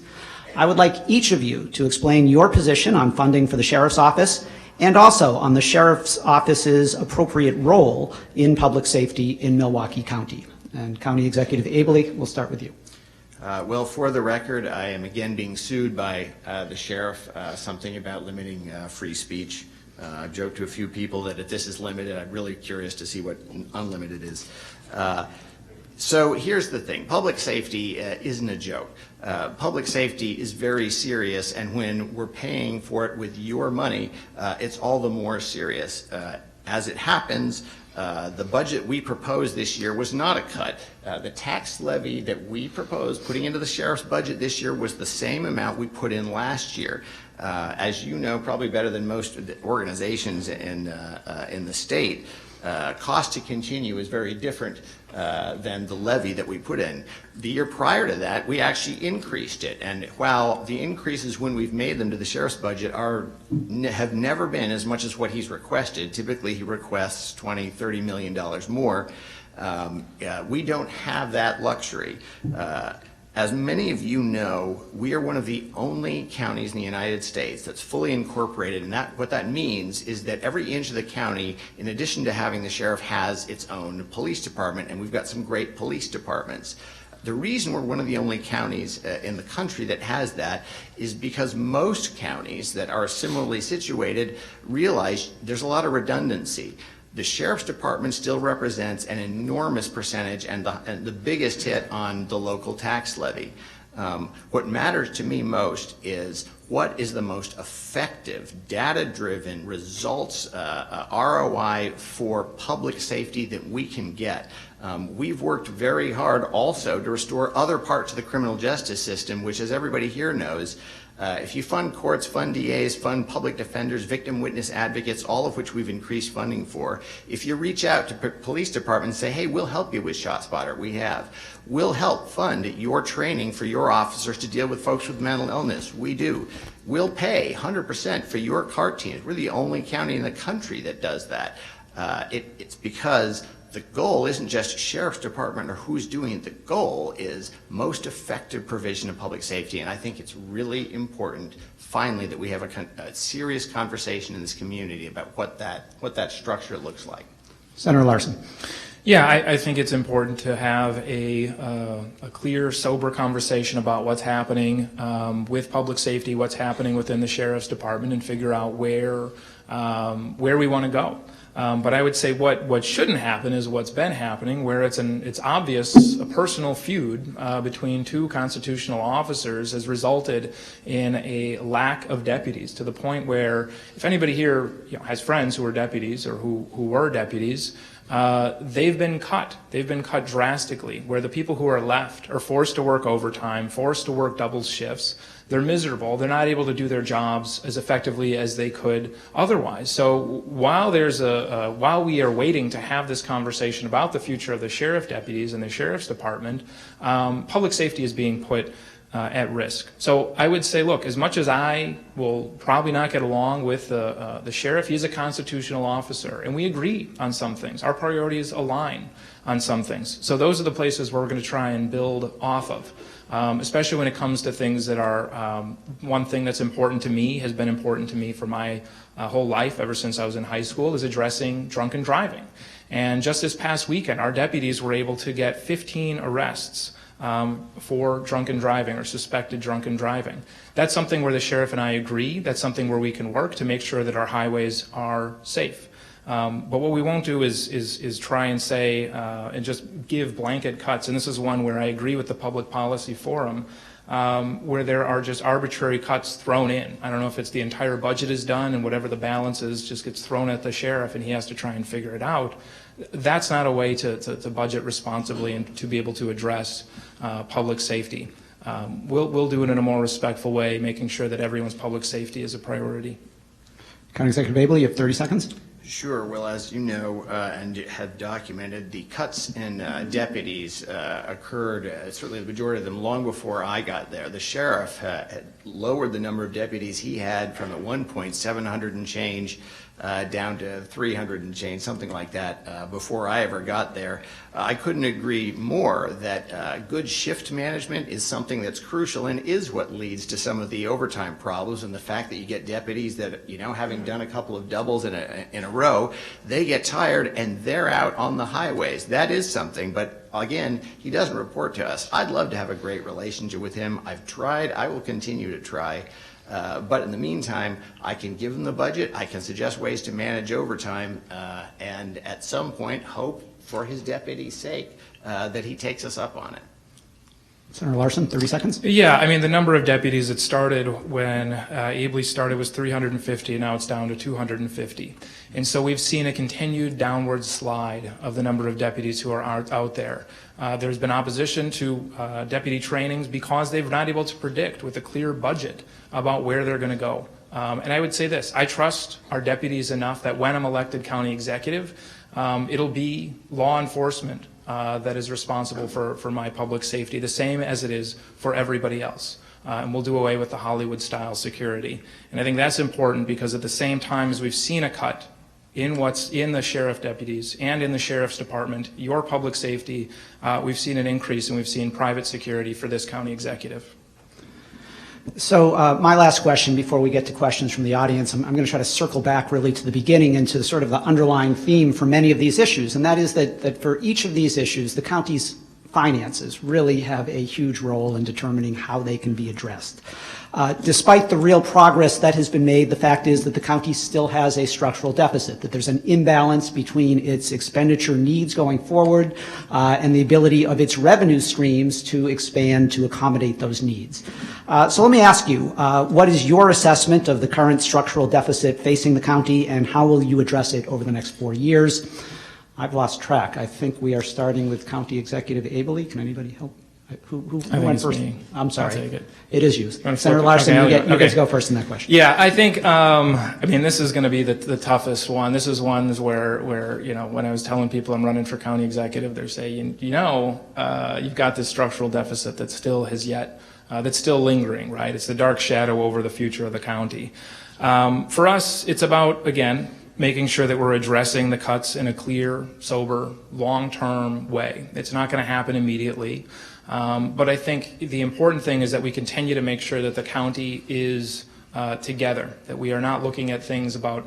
Speaker 1: I would like each of you to explain your position on funding for the sheriff's office and also on the sheriff's office's appropriate role in public safety in Milwaukee County. And County Executive Abele, we'll start with you.
Speaker 3: Well, for the record, I am again being sued by the sheriff, something about limiting free speech. I've joked to a few people that if this is limited, I'm really curious to see what unlimited is. So here's the thing. Public safety isn't a joke. Public safety is very serious, and when we're paying for it with your money, it's all the more serious. As it happens, the budget we proposed this year was not a cut. The tax levy that we proposed putting into the sheriff's budget this year was the same amount we put in last year. As you know, probably better than most organizations in the state, cost to continue is very different than the levy that we put in. The year prior to that, we actually increased it. And while the increases when we've made them to the sheriff's budget have never been as much as what he's requested, typically he requests $20, $30 million more, we don't have that luxury. As many of you know, we are one of the only counties in the United States that's fully incorporated, and what that means is that every inch of the county, in addition to having the sheriff, has its own police department, and we've got some great police departments. The reason we're one of the only counties in the country that has that is because most counties that are similarly situated realize there's a lot of redundancy. The sheriff's department still represents an enormous percentage and the biggest hit on the local tax levy. What matters to me most is what is the most effective, data-driven results, ROI for public safety that we can get. We've worked very hard also to restore other parts of the criminal justice system, which, as everybody here knows, If you fund courts, fund DAs, fund public defenders, victim witness advocates, all of which we've increased funding for, if you reach out to police departments and say, hey, we'll help you with ShotSpotter, we have. We'll help fund your training for your officers to deal with folks with mental illness, we do. We'll pay 100% for your CART teams. We're the only county in the country that does that. It's because the goal isn't just sheriff's department or who's doing it. The goal is most effective provision of public safety, and I think it's really important, finally, that we have a serious conversation in this community about what that structure looks like.
Speaker 1: Senator Larson.
Speaker 2: Yeah, I think it's important to have a clear, sober conversation about what's happening with public safety, what's happening within the sheriff's department, and figure out where we want to go. But I would say what shouldn't happen is what's been happening, where it's obvious a personal feud between two constitutional officers has resulted in a lack of deputies, to the point where if anybody here has friends who are deputies or who were deputies, they've been cut. They've been cut drastically, where the people who are left are forced to work overtime, forced to work double shifts. They're miserable. They're not able to do their jobs as effectively as they could otherwise. So while while we are waiting to have this conversation about the future of the sheriff deputies and the sheriff's department, public safety is being put at risk. So I would say, look, as much as I will probably not get along with the sheriff, he's a constitutional officer, and we agree on some things. Our priorities align on some things. So those are the places where we're going to try and build off of. Especially when it comes to things that are, one thing that's important to me, has been important to me for my whole life ever since I was in high school, is addressing drunken driving. And just this past weekend, our deputies were able to get 15 arrests for drunken driving or suspected drunken driving. That's something where the sheriff and I agree. That's something where we can work to make sure that our highways are safe. But what we won't do is try and say and just give blanket cuts. And this is one where I agree with the Public Policy Forum, where there are just arbitrary cuts thrown in. I don't know if it's the entire budget is done and whatever the balance is just gets thrown at the sheriff and he has to try and figure it out. That's not a way to budget responsibly and to be able to address public safety. We'll do it in a more respectful way, making sure that everyone's public safety is a priority.
Speaker 1: County Executive Abele, you have 30 seconds.
Speaker 3: Sure. Well, as you know and have documented, the cuts in deputies occurred, certainly the majority of them, long before I got there. The sheriff had lowered the number of deputies he had from at one point 700 and change down to 300 and change, something like that, before I ever got there. I couldn't agree more that good shift management is something that's crucial and is what leads to some of the overtime problems, and the fact that you get deputies that, having done a couple of doubles in a row, they get tired and they're out on the highways. That is something, but again, he doesn't report to us. I'd love to have a great relationship with him. I've tried. I will continue to try. But in the meantime, I can give him the budget, I can suggest ways to manage overtime, and at some point hope for his deputy's sake that he takes us up on it.
Speaker 1: Senator Larson, 30 seconds.
Speaker 2: Yeah, I mean, the number of deputies that started when Abele started was 350, and now it's down to 250. And so we've seen a continued downward slide of the number of deputies who are out there. There's been opposition to deputy trainings because they're not able to predict with a clear budget about where they're going to go. And I would say this, I trust our deputies enough that when I'm elected county executive, it'll be law enforcement that is responsible for my public safety, the same as it is for everybody else. And we'll do away with the Hollywood-style security. And I think that's important because at the same time as we've seen a cut in what's in the sheriff deputies and in the sheriff's department, your public safety, we've seen an increase and we've seen private security for this county executive.
Speaker 1: So my last question before we get to questions from the audience, I'm going to try to circle back really to the beginning and to sort of the underlying theme for many of these issues, and that is that for each of these issues, the county's finances really have a huge role in determining how they can be addressed. Despite the real progress that has been made, the fact is that the county still has a structural deficit, that there's an imbalance between its expenditure needs going forward and the ability of its revenue streams to expand to accommodate those needs. So let me ask you, what is your assessment of the current structural deficit facing the county, and how will you address it over the next 4 years? I've lost track. I think we are starting with County Executive Abele. Can anybody help? Who
Speaker 2: think
Speaker 1: went
Speaker 2: it's
Speaker 1: first?
Speaker 2: me.
Speaker 1: I'm sorry.
Speaker 2: I'll take it.
Speaker 1: It is you.
Speaker 2: Wanna
Speaker 1: Senator
Speaker 2: flip it?
Speaker 1: Larson,
Speaker 2: Okay,
Speaker 1: you get to
Speaker 2: okay.
Speaker 1: go first in that question.
Speaker 2: Yeah, I think, I mean, this is going to be the toughest one. This is one where, you know, when I was telling people I'm running for county executive, they're saying, you know, you've got this structural deficit that still has yet, that's still lingering, right? It's the dark shadow over the future of the county. For us, it's about, again, making sure that we're addressing the cuts in a clear, sober, long-term way. It's not going to happen immediately. But I think the important thing is that we continue to make sure that the county is together, that we are not looking at things about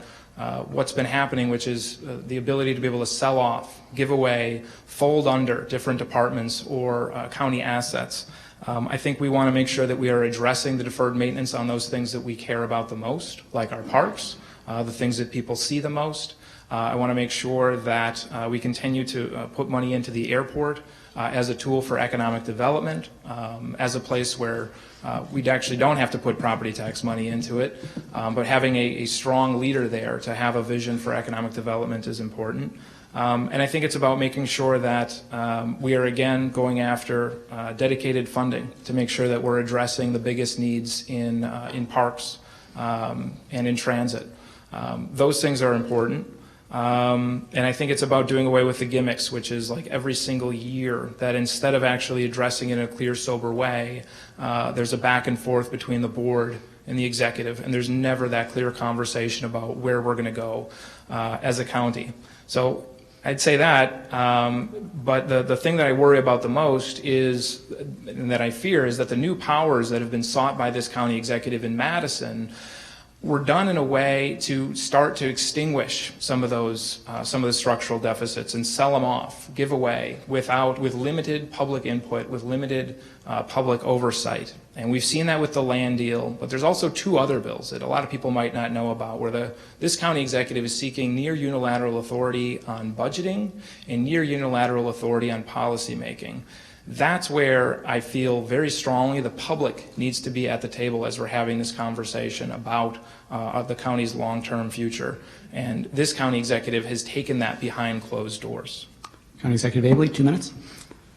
Speaker 2: what's been happening, which is the ability to be able to sell off, give away, fold under different departments or county assets. I think we want to make sure that we are addressing the deferred maintenance on those things that we care about the most, like our parks, the things that people see the most. I want to make sure that we continue to put money into the airport as a tool for economic development, as a place where we actually don't have to put property tax money into it, but having a strong leader there to have a vision for economic development is important. And I think it's about making sure that we are again going after dedicated funding to make sure that we're addressing the biggest needs in parks and in transit. Those things are important. And I think it's about doing away with the gimmicks, which is like every single year that instead of actually addressing it in a clear, sober way, there's a back and forth between the board and the executive, and there's never that clear conversation about where we're going to go as a county. So I'd say that, but the thing that I worry about the most is, and that I fear, is that the new powers that have been sought by this county executive in Madison were done in a way to start to extinguish some of the structural deficits and sell them off, give away, with limited public input, with limited public oversight. And we've seen that with the land deal, but there's also two other bills that a lot of people might not know about, where this county executive is seeking near unilateral authority on budgeting and near unilateral authority on policy making. That's where I feel very strongly the public needs to be at the table as we're having this conversation about the county's long-term future. And this county executive has taken that behind closed doors.
Speaker 1: County Executive Abele, 2 minutes.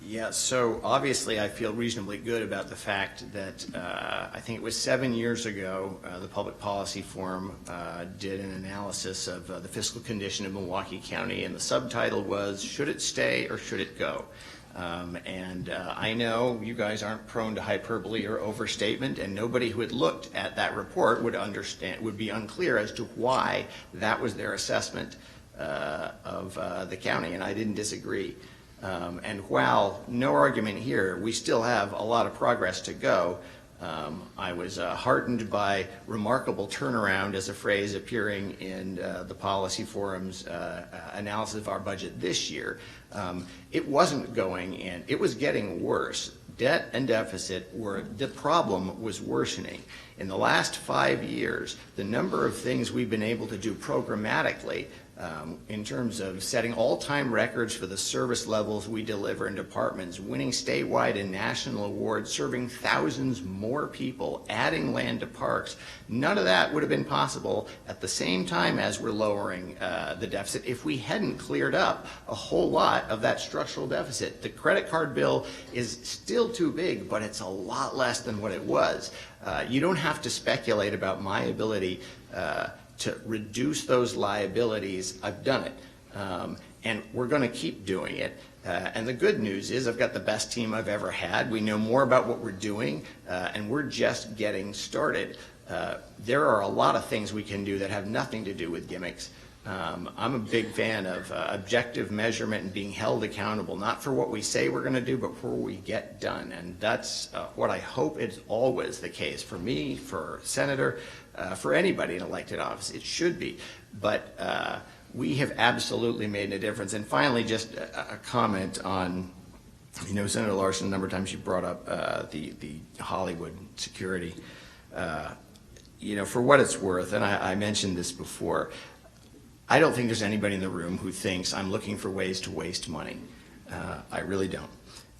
Speaker 3: Yeah, so obviously I feel reasonably good about the fact that I think it was 7 years ago, the Public Policy Forum did an analysis of the fiscal condition of Milwaukee County, and the subtitle was, "Should it stay or should it go?" I know you guys aren't prone to hyperbole or overstatement, and nobody who had looked at that report would be unclear as to why that was their assessment of the county, and I didn't disagree. And while no argument here, we still have a lot of progress to go. I was heartened by remarkable turnaround as a phrase appearing in the Policy Forum's analysis of our budget this year. It wasn't going in, it was getting worse. Debt and deficit the problem was worsening. In the last 5 years, the number of things we've been able to do programmatically in terms of setting all-time records for the service levels we deliver in departments, winning statewide and national awards, serving thousands more people, adding land to parks, none of that would have been possible at the same time as we're lowering the deficit if we hadn't cleared up a whole lot of that structural deficit. The credit card bill is still too big, but it's a lot less than what it was. You don't have to speculate about my ability to reduce those liabilities. I've done it, and we're going to keep doing it. And the good news is I've got the best team I've ever had. We know more about what we're doing, and we're just getting started. There are a lot of things we can do that have nothing to do with gimmicks. I'm a big fan of objective measurement and being held accountable, not for what we say we're going to do, but for what we get done. And that's what I hope is always the case for me, for Senator, for anybody in elected office. It should be. But we have absolutely made a difference. And finally, just a comment on, you know, Senator Larson, a number of times you brought up the Hollywood security. You know, for what it's worth, and I mentioned this before, I don't think there's anybody in the room who thinks I'm looking for ways to waste money. I really don't.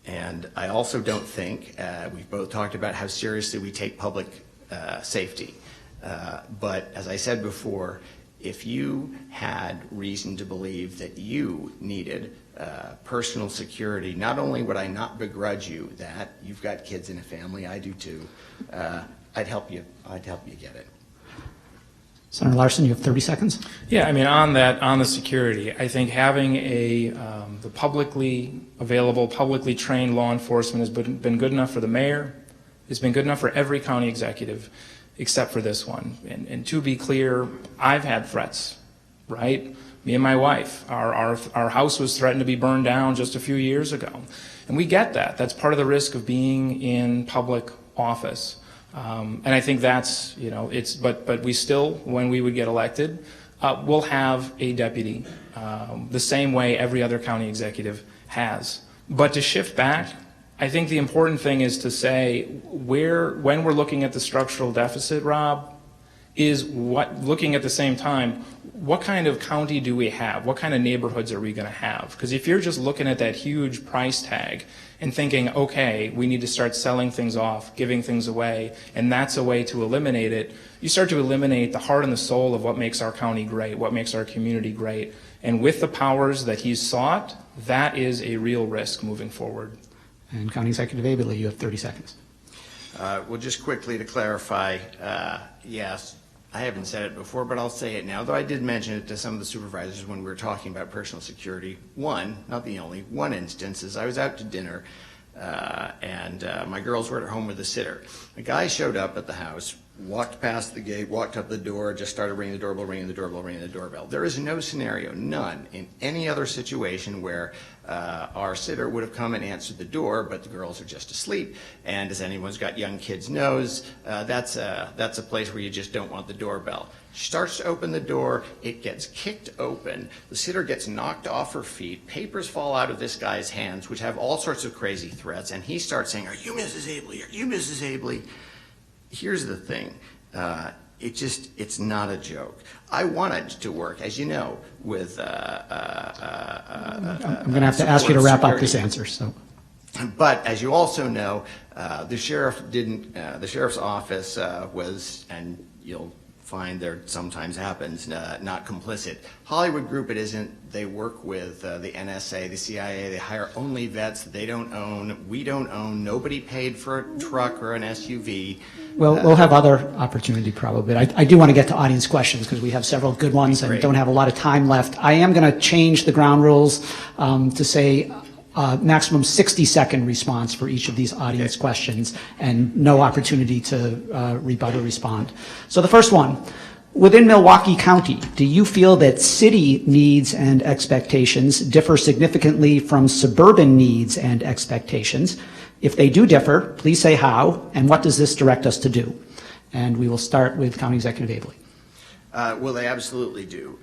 Speaker 3: And I also don't think, we've both talked about how seriously we take public safety. But as I said before, if you had reason to believe that you needed personal security, not only would I not begrudge you that, you've got kids in a family, I do too, I'd help you get it.
Speaker 1: Senator Larson, you have 30 seconds.
Speaker 2: Yeah, I mean, on the security, I think having the publicly available, publicly trained law enforcement has been good enough for the mayor. It's been good enough for every county executive, except for this one. And to be clear, I've had threats, right? Me and my wife, our house was threatened to be burned down just a few years ago. And we get that. That's part of the risk of being in public office. And I think that's, but we still, when we would get elected, we'll have a deputy, the same way every other county executive has. But to shift back, I think the important thing is to say when we're looking at the structural deficit, Rob, is looking at the same time, what kind of county do we have? What kind of neighborhoods are we going to have? Because if you're just looking at that huge price tag and thinking, okay, we need to start selling things off, giving things away, and that's a way to eliminate it, you start to eliminate the heart and the soul of what makes our county great, what makes our community great. And with the powers that he's sought, that is a real risk moving forward.
Speaker 1: And County Executive Abele, you have 30 seconds.
Speaker 3: Well, just quickly to clarify, yes, I haven't said it before, but I'll say it now, though I did mention it to some of the supervisors when we were talking about personal security. One, not the only, one instance is I was out to dinner and my girls were at home with a sitter. A guy showed up at the house, walked past the gate, walked up the door, just started ringing the doorbell, ringing the doorbell, ringing the doorbell. There is no scenario, none, in any other situation where our sitter would have come and answered the door, but the girls are just asleep. And as anyone who's got young kids knows, that's a place where you just don't want the doorbell. She starts to open the door, it gets kicked open, the sitter gets knocked off her feet, papers fall out of this guy's hands, which have all sorts of crazy threats, and he starts saying, "Are you Mrs. Abele? Are you Mrs. Abele?" Here's the thing. It's not a joke. I wanted to work, as you know, with
Speaker 1: I'm going to have to ask you to wrap up this answer. So,
Speaker 3: but as you also know, the sheriff didn't. The sheriff's office was, and you'll find there sometimes happens, not complicit. Hollywood Group, it isn't. They work with the NSA, the CIA. They hire only vets that they don't own. We don't own. Nobody paid for a truck or an SUV.
Speaker 1: well, we'll have other opportunity probably, but I do want to get to audience questions because we have several good ones and
Speaker 3: Great.
Speaker 1: don't have a lot of time left. I am going to change the ground rules to say maximum 60-second response for each of these audience questions and no opportunity to rebut or respond. So the first one, within Milwaukee County, do you feel that city needs and expectations differ significantly from suburban needs and expectations? If they do differ, please say how, and what does this direct us to do? And we will start with County Executive Abele.
Speaker 3: Well, they absolutely do.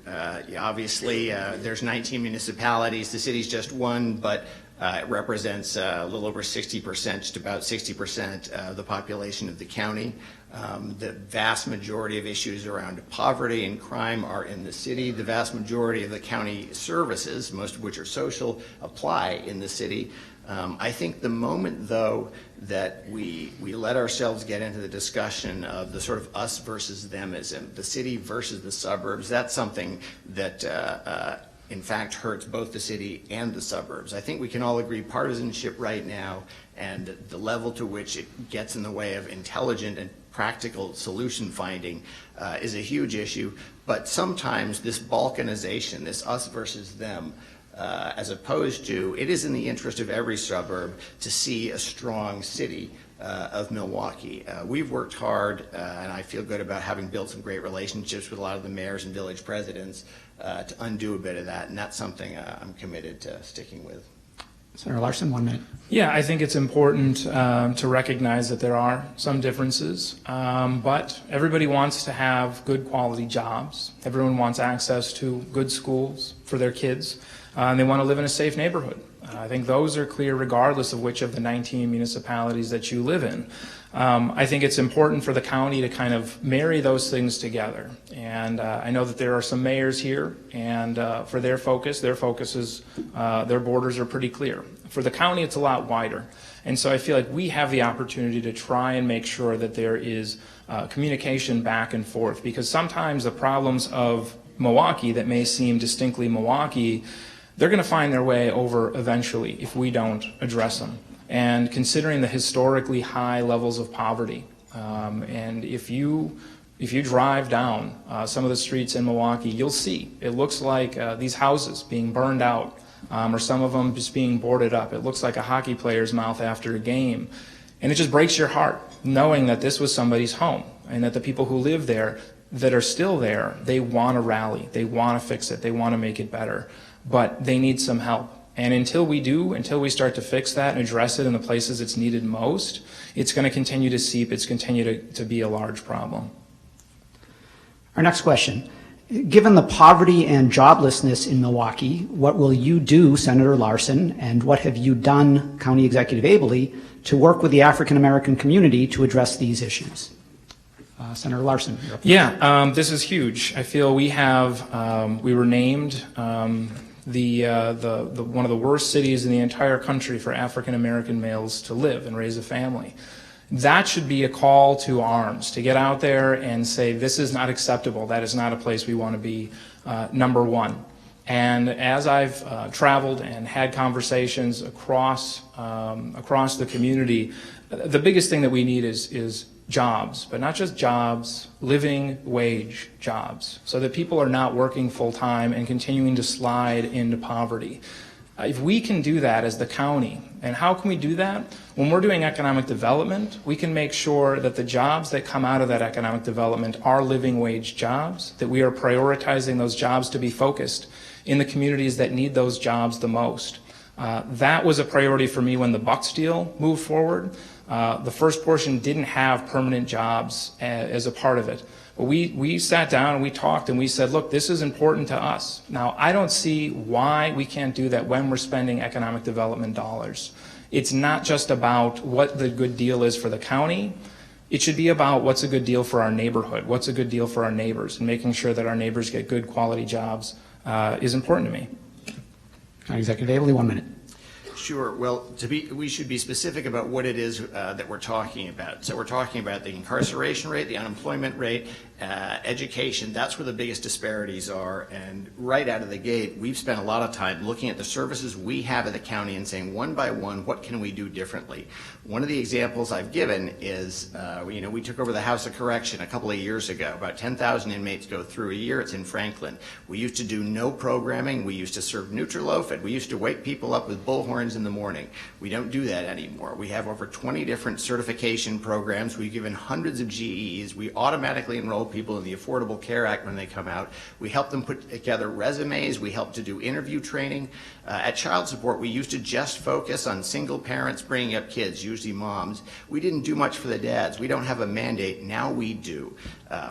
Speaker 3: Obviously, there's 19 municipalities. The city's just one, but it represents a little over 60%, just about 60% of the population of the county. The vast majority of issues around poverty and crime are in the city. The vast majority of the county services, most of which are social, apply in the city. I think the moment, though, that we let ourselves get into the discussion of the sort of us versus themism, the city versus the suburbs, that's something that in fact hurts both the city and the suburbs. I think we can all agree partisanship right now and the level to which it gets in the way of intelligent and practical solution finding is a huge issue. But sometimes this balkanization, this us versus them, as opposed to, it is in the interest of every suburb to see a strong city of Milwaukee. We've worked hard, and I feel good about having built some great relationships with a lot of the mayors and village presidents to undo a bit of that, and that's something I'm committed to sticking with.
Speaker 1: Senator Larson, 1 minute.
Speaker 2: Yeah, I think it's important to recognize that there are some differences, but everybody wants to have good quality jobs. Everyone wants access to good schools for their kids, and they want to live in a safe neighborhood. I think those are clear regardless of which of the 19 municipalities that you live in. I think it's important for the county to kind of marry those things together. And I know that there are some mayors here, and for their focus is, their borders are pretty clear. For the county, it's a lot wider. And so I feel like we have the opportunity to try and make sure that there is communication back and forth, because sometimes the problems of Milwaukee that may seem distinctly Milwaukee, they're going to find their way over eventually if we don't address them. And considering the historically high levels of poverty, and if you drive down some of the streets in Milwaukee, you'll see it looks like these houses being burned out, or some of them just being boarded up. It looks like a hockey player's mouth after a game. And it just breaks your heart knowing that this was somebody's home and that the people who live there that are still there, they want to rally, they want to fix it, they want to make it better, but they need some help. And until we start to fix that and address it in the places it's needed most, it's going to continue to seep, it's continue to be a large problem.
Speaker 1: Our next question. Given the poverty and joblessness in Milwaukee, what will you do, Senator Larson, and what have you done, County Executive Abele, to work with the African American community to address these issues? Senator Larson. You're up.
Speaker 2: Yeah, this is huge. I feel we were named one of the worst cities in the entire country for African American males to live and raise a family. That should be a call to arms, to get out there and say, this is not acceptable. That is not a place we want to be, number one. And as I've traveled and had conversations across the community, the biggest thing that we need is jobs, but not just jobs, living wage jobs, so that people are not working full time and continuing to slide into poverty. If we can do that as the county, and how can we do that? When we're doing economic development, we can make sure that the jobs that come out of that economic development are living wage jobs, that we are prioritizing those jobs to be focused in the communities that need those jobs the most. That was a priority for me when the Bucks deal moved forward. The first portion didn't have permanent jobs as a part of it. But we sat down and we talked and we said, look, this is important to us. Now, I don't see why we can't do that when we're spending economic development dollars. It's not just about what the good deal is for the county. It should be about what's a good deal for our neighborhood, what's a good deal for our neighbors, and making sure that our neighbors get good quality jobs is important to me.
Speaker 1: Executive Abele, 1 minute.
Speaker 3: Sure. Well, we should be specific about what it is that we're talking about. So we're talking about the incarceration rate, the unemployment rate, education. That's where the biggest disparities are. And right out of the gate, we've spent a lot of time looking at the services we have at the county and saying one by one, what can we do differently? One of the examples I've given is, we took over the House of Correction a couple of years ago. About 10,000 inmates go through a year. It's in Franklin. We used to do no programming. We used to serve Nutriloaf, and we used to wake people up with bullhorns in the morning. We don't do that anymore. We have over 20 different certification programs. We've given hundreds of GEs. We automatically enroll people in the Affordable Care Act when they come out. We help them put together resumes. We help to do interview training. At child support, we used to just focus on single parents bringing up kids, usually moms. We didn't do much for the dads. We don't have a mandate. Now we do.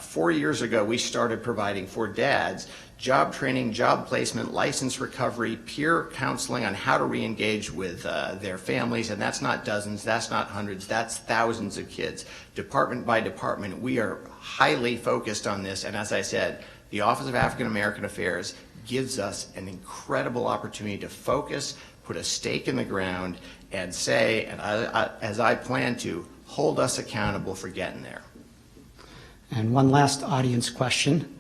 Speaker 3: 4 years ago, we started providing for dads job training, job placement, license recovery, peer counseling on how to re-engage with their families, and that's not dozens, that's not hundreds, that's thousands of kids. Department by department, we are highly focused on this, and as I said, the Office of African American Affairs gives us an incredible opportunity to focus, put a stake in the ground, and say, and as I plan to, hold us accountable for getting there.
Speaker 1: And one last audience question.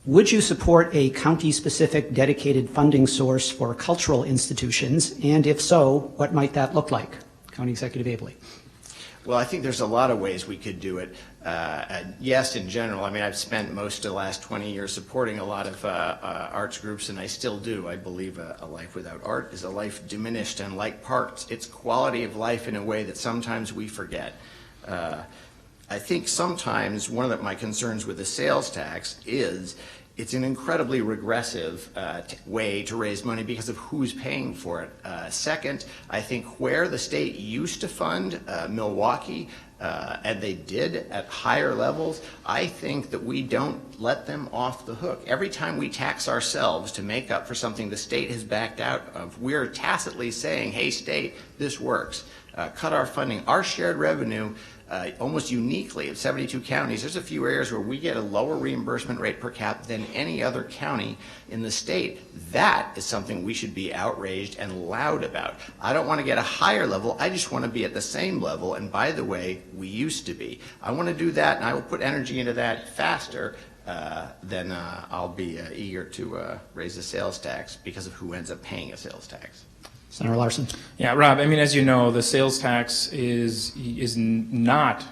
Speaker 1: Would you support a county-specific dedicated funding source for cultural institutions? And if so, what might that look like? County Executive Abele.
Speaker 3: Well, I think there's a lot of ways we could do it. Yes, in general. I mean, I've spent most of the last 20 years supporting a lot of arts groups, and I still do. I believe a life without art is a life diminished, and like parks, it's quality of life in a way that sometimes we forget. I think sometimes one of my concerns with the sales tax is it's an incredibly regressive way to raise money because of who's paying for it. Second, I think where the state used to fund Milwaukee, and they did at higher levels, I think that we don't let them off the hook. Every time we tax ourselves to make up for something the state has backed out of, we're tacitly saying, hey, state, this works. Cut our funding. Our shared revenue, almost uniquely of 72 counties, there's a few areas where we get a lower reimbursement rate per cap than any other county in the state. That is something we should be outraged and loud about. I don't want to get a higher level. I just want to be at the same level, and by the way, we used to be. I want to do that, and I will put energy into that faster then I'll be eager to raise the sales tax because of who ends up paying a sales tax.
Speaker 1: Senator Larson.
Speaker 2: Yeah, Rob, I mean, as you know, the sales tax is not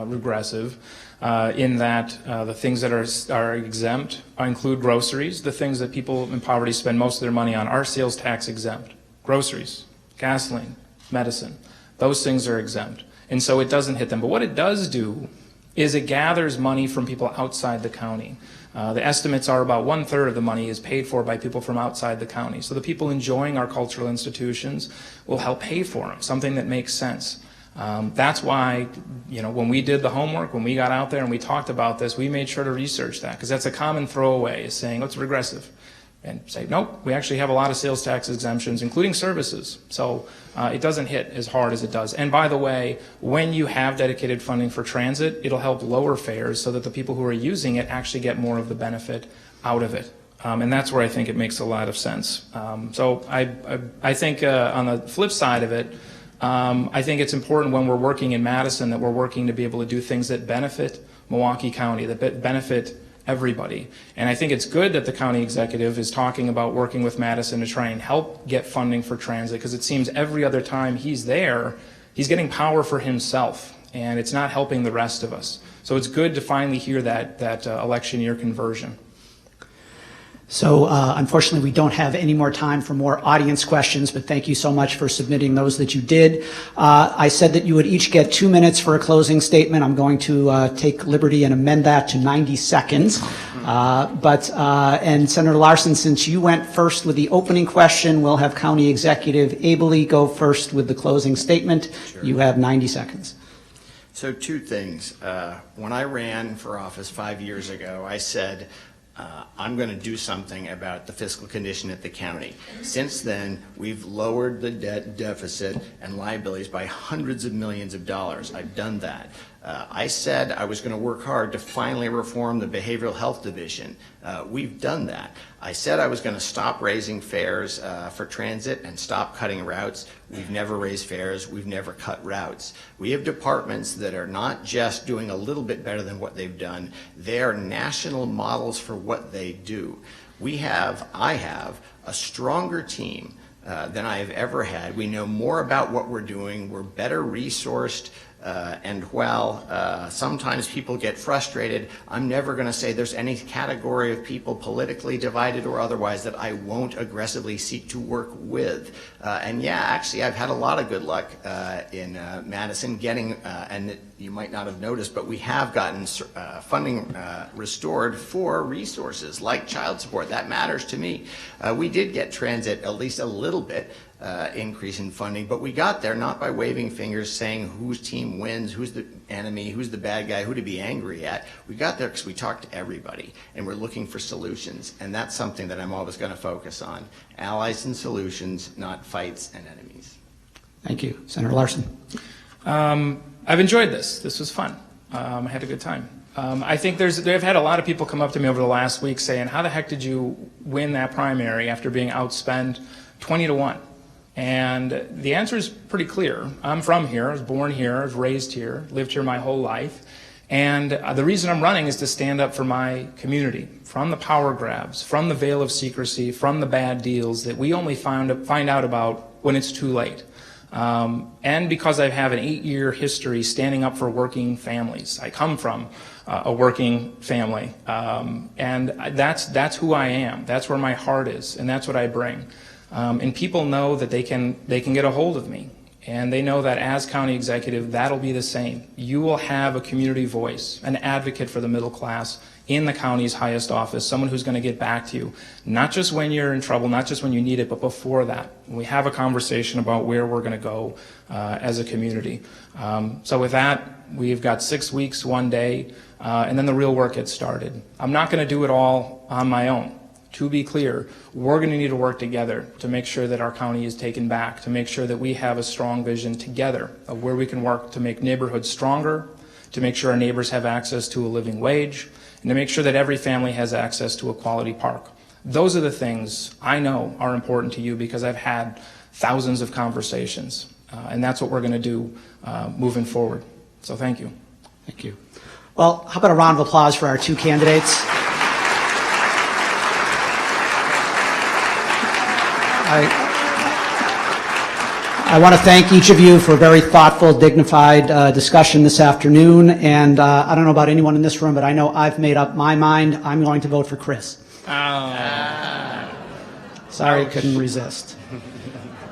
Speaker 2: regressive in that the things that are exempt include groceries. The things that people in poverty spend most of their money on are sales tax exempt. Groceries, gasoline, medicine, those things are exempt. And so it doesn't hit them. But what it does do is it gathers money from people outside the county. The estimates are about 1/3 of the money is paid for by people from outside the county. So the people enjoying our cultural institutions will help pay for them, something that makes sense. That's why, you know, when we did the homework, when we got out there and we talked about this, we made sure to research that, because that's a common throwaway, is saying, oh, it's regressive. And say, nope, we actually have a lot of sales tax exemptions, including services. So it doesn't hit as hard as it does. And by the way, when you have dedicated funding for transit, it'll help lower fares so that the people who are using it actually get more of the benefit out of it. And that's where I think it makes a lot of sense. So I think on the flip side of it, I think it's important when we're working in Madison that we're working to be able to do things that benefit Milwaukee County, that benefit everybody. And I think it's good that the county executive is talking about working with Madison to try and help get funding for transit, because it seems every other time he's there, he's getting power for himself, and it's not helping the rest of us. So it's good to finally hear that election year conversion.
Speaker 1: So unfortunately, we don't have any more time for more audience questions, but thank you so much for submitting those that you did. I said that you would each get 2 minutes for a closing statement. I'm going to take liberty and amend that to 90 seconds. And Senator Larson, since you went first with the opening question, we'll have County Executive Abele go first with the closing statement.
Speaker 3: Sure.
Speaker 1: You have 90 seconds.
Speaker 3: So 2 things. When I ran for office 5 years ago, I said, I'm going to do something about the fiscal condition at the county. Since then, we've lowered the debt deficit and liabilities by hundreds of millions of dollars. I've done that. I said I was going to work hard to finally reform the Behavioral Health Division. We've done that. I said I was going to stop raising fares for transit and stop cutting routes. We've never raised fares. We've never cut routes. We have departments that are not just doing a little bit better than what they've done. They are national models for what they do. I have a stronger team than I have ever had. We know more about what we're doing. We're better resourced. And while sometimes people get frustrated, I'm never going to say there's any category of people politically divided or otherwise that I won't aggressively seek to work with. And yeah, actually, I've had a lot of good luck in Madison getting, and you might not have noticed, but we have gotten funding restored for resources like child support. That matters to me. We did get transit at least a little bit increase in funding, but we got there not by waving fingers saying whose team wins, who's the enemy, who's the bad guy, who to be angry at. We got there because we talked to everybody and we're looking for solutions, and that's something that I'm always going to focus on. Allies and solutions, not fights and enemies.
Speaker 1: Thank you. Senator Larson.
Speaker 2: I've enjoyed this. This was fun. I had a good time. I think they've had a lot of people come up to me over the last week saying, how the heck did you win that primary after being outspent 20-1? And the answer is pretty clear. I'm from here. I was born here. I was raised here. Lived here my whole life. And the reason I'm running is to stand up for my community, from the power grabs, from the veil of secrecy, from the bad deals that we only find out about when it's too late. And because I have an 8-year history standing up for working families. I come from a working family. And that's who I am. That's where my heart is. And that's what I bring. And people know that they can get a hold of me, and they know that as county executive, that'll be the same. You will have a community voice, an advocate for the middle class in the county's highest office, someone who's going to get back to you, not just when you're in trouble, not just when you need it, but before that. We have a conversation about where we're going to go as a community. So with that, we've got 6 weeks, 1 day, and then the real work gets started. I'm not going to do it all on my own. To be clear, we're going to need to work together to make sure that our county is taken back, to make sure that we have a strong vision together of where we can work to make neighborhoods stronger, to make sure our neighbors have access to a living wage, and to make sure that every family has access to a quality park. Those are the things I know are important to you because I've had thousands of conversations, and that's what we're going to do moving forward. So thank you.
Speaker 1: Thank you. Well, how about a round of applause for our 2 candidates? I want to thank each of you for a very thoughtful, dignified discussion this afternoon. And I don't know about anyone in this room, but I know I've made up my mind. I'm going to vote for Chris. Sorry, couldn't resist.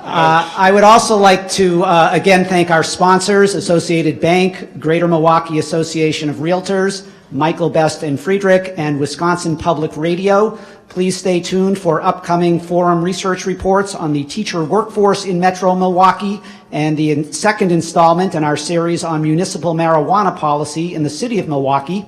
Speaker 1: I would also like to again thank our sponsors, Associated Bank, Greater Milwaukee Association of Realtors, Michael Best and Friedrich, and Wisconsin Public Radio. Please stay tuned for upcoming forum research reports on the teacher workforce in Metro Milwaukee and the second installment in our series on municipal marijuana policy in the city of Milwaukee.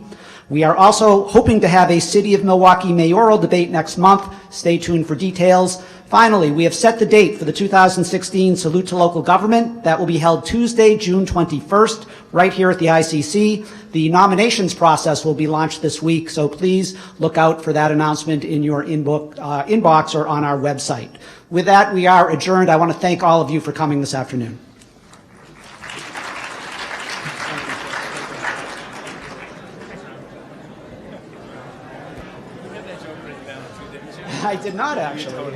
Speaker 1: We are also hoping to have a City of Milwaukee mayoral debate next month. Stay tuned for details. Finally, we have set the date for the 2016 Salute to Local Government. That will be held Tuesday, June 21st, right here at the ICC. The nominations process will be launched this week, so please look out for that announcement in your inbox or on our website. With that, we are adjourned. I want to thank all of you for coming this afternoon. I did not actually.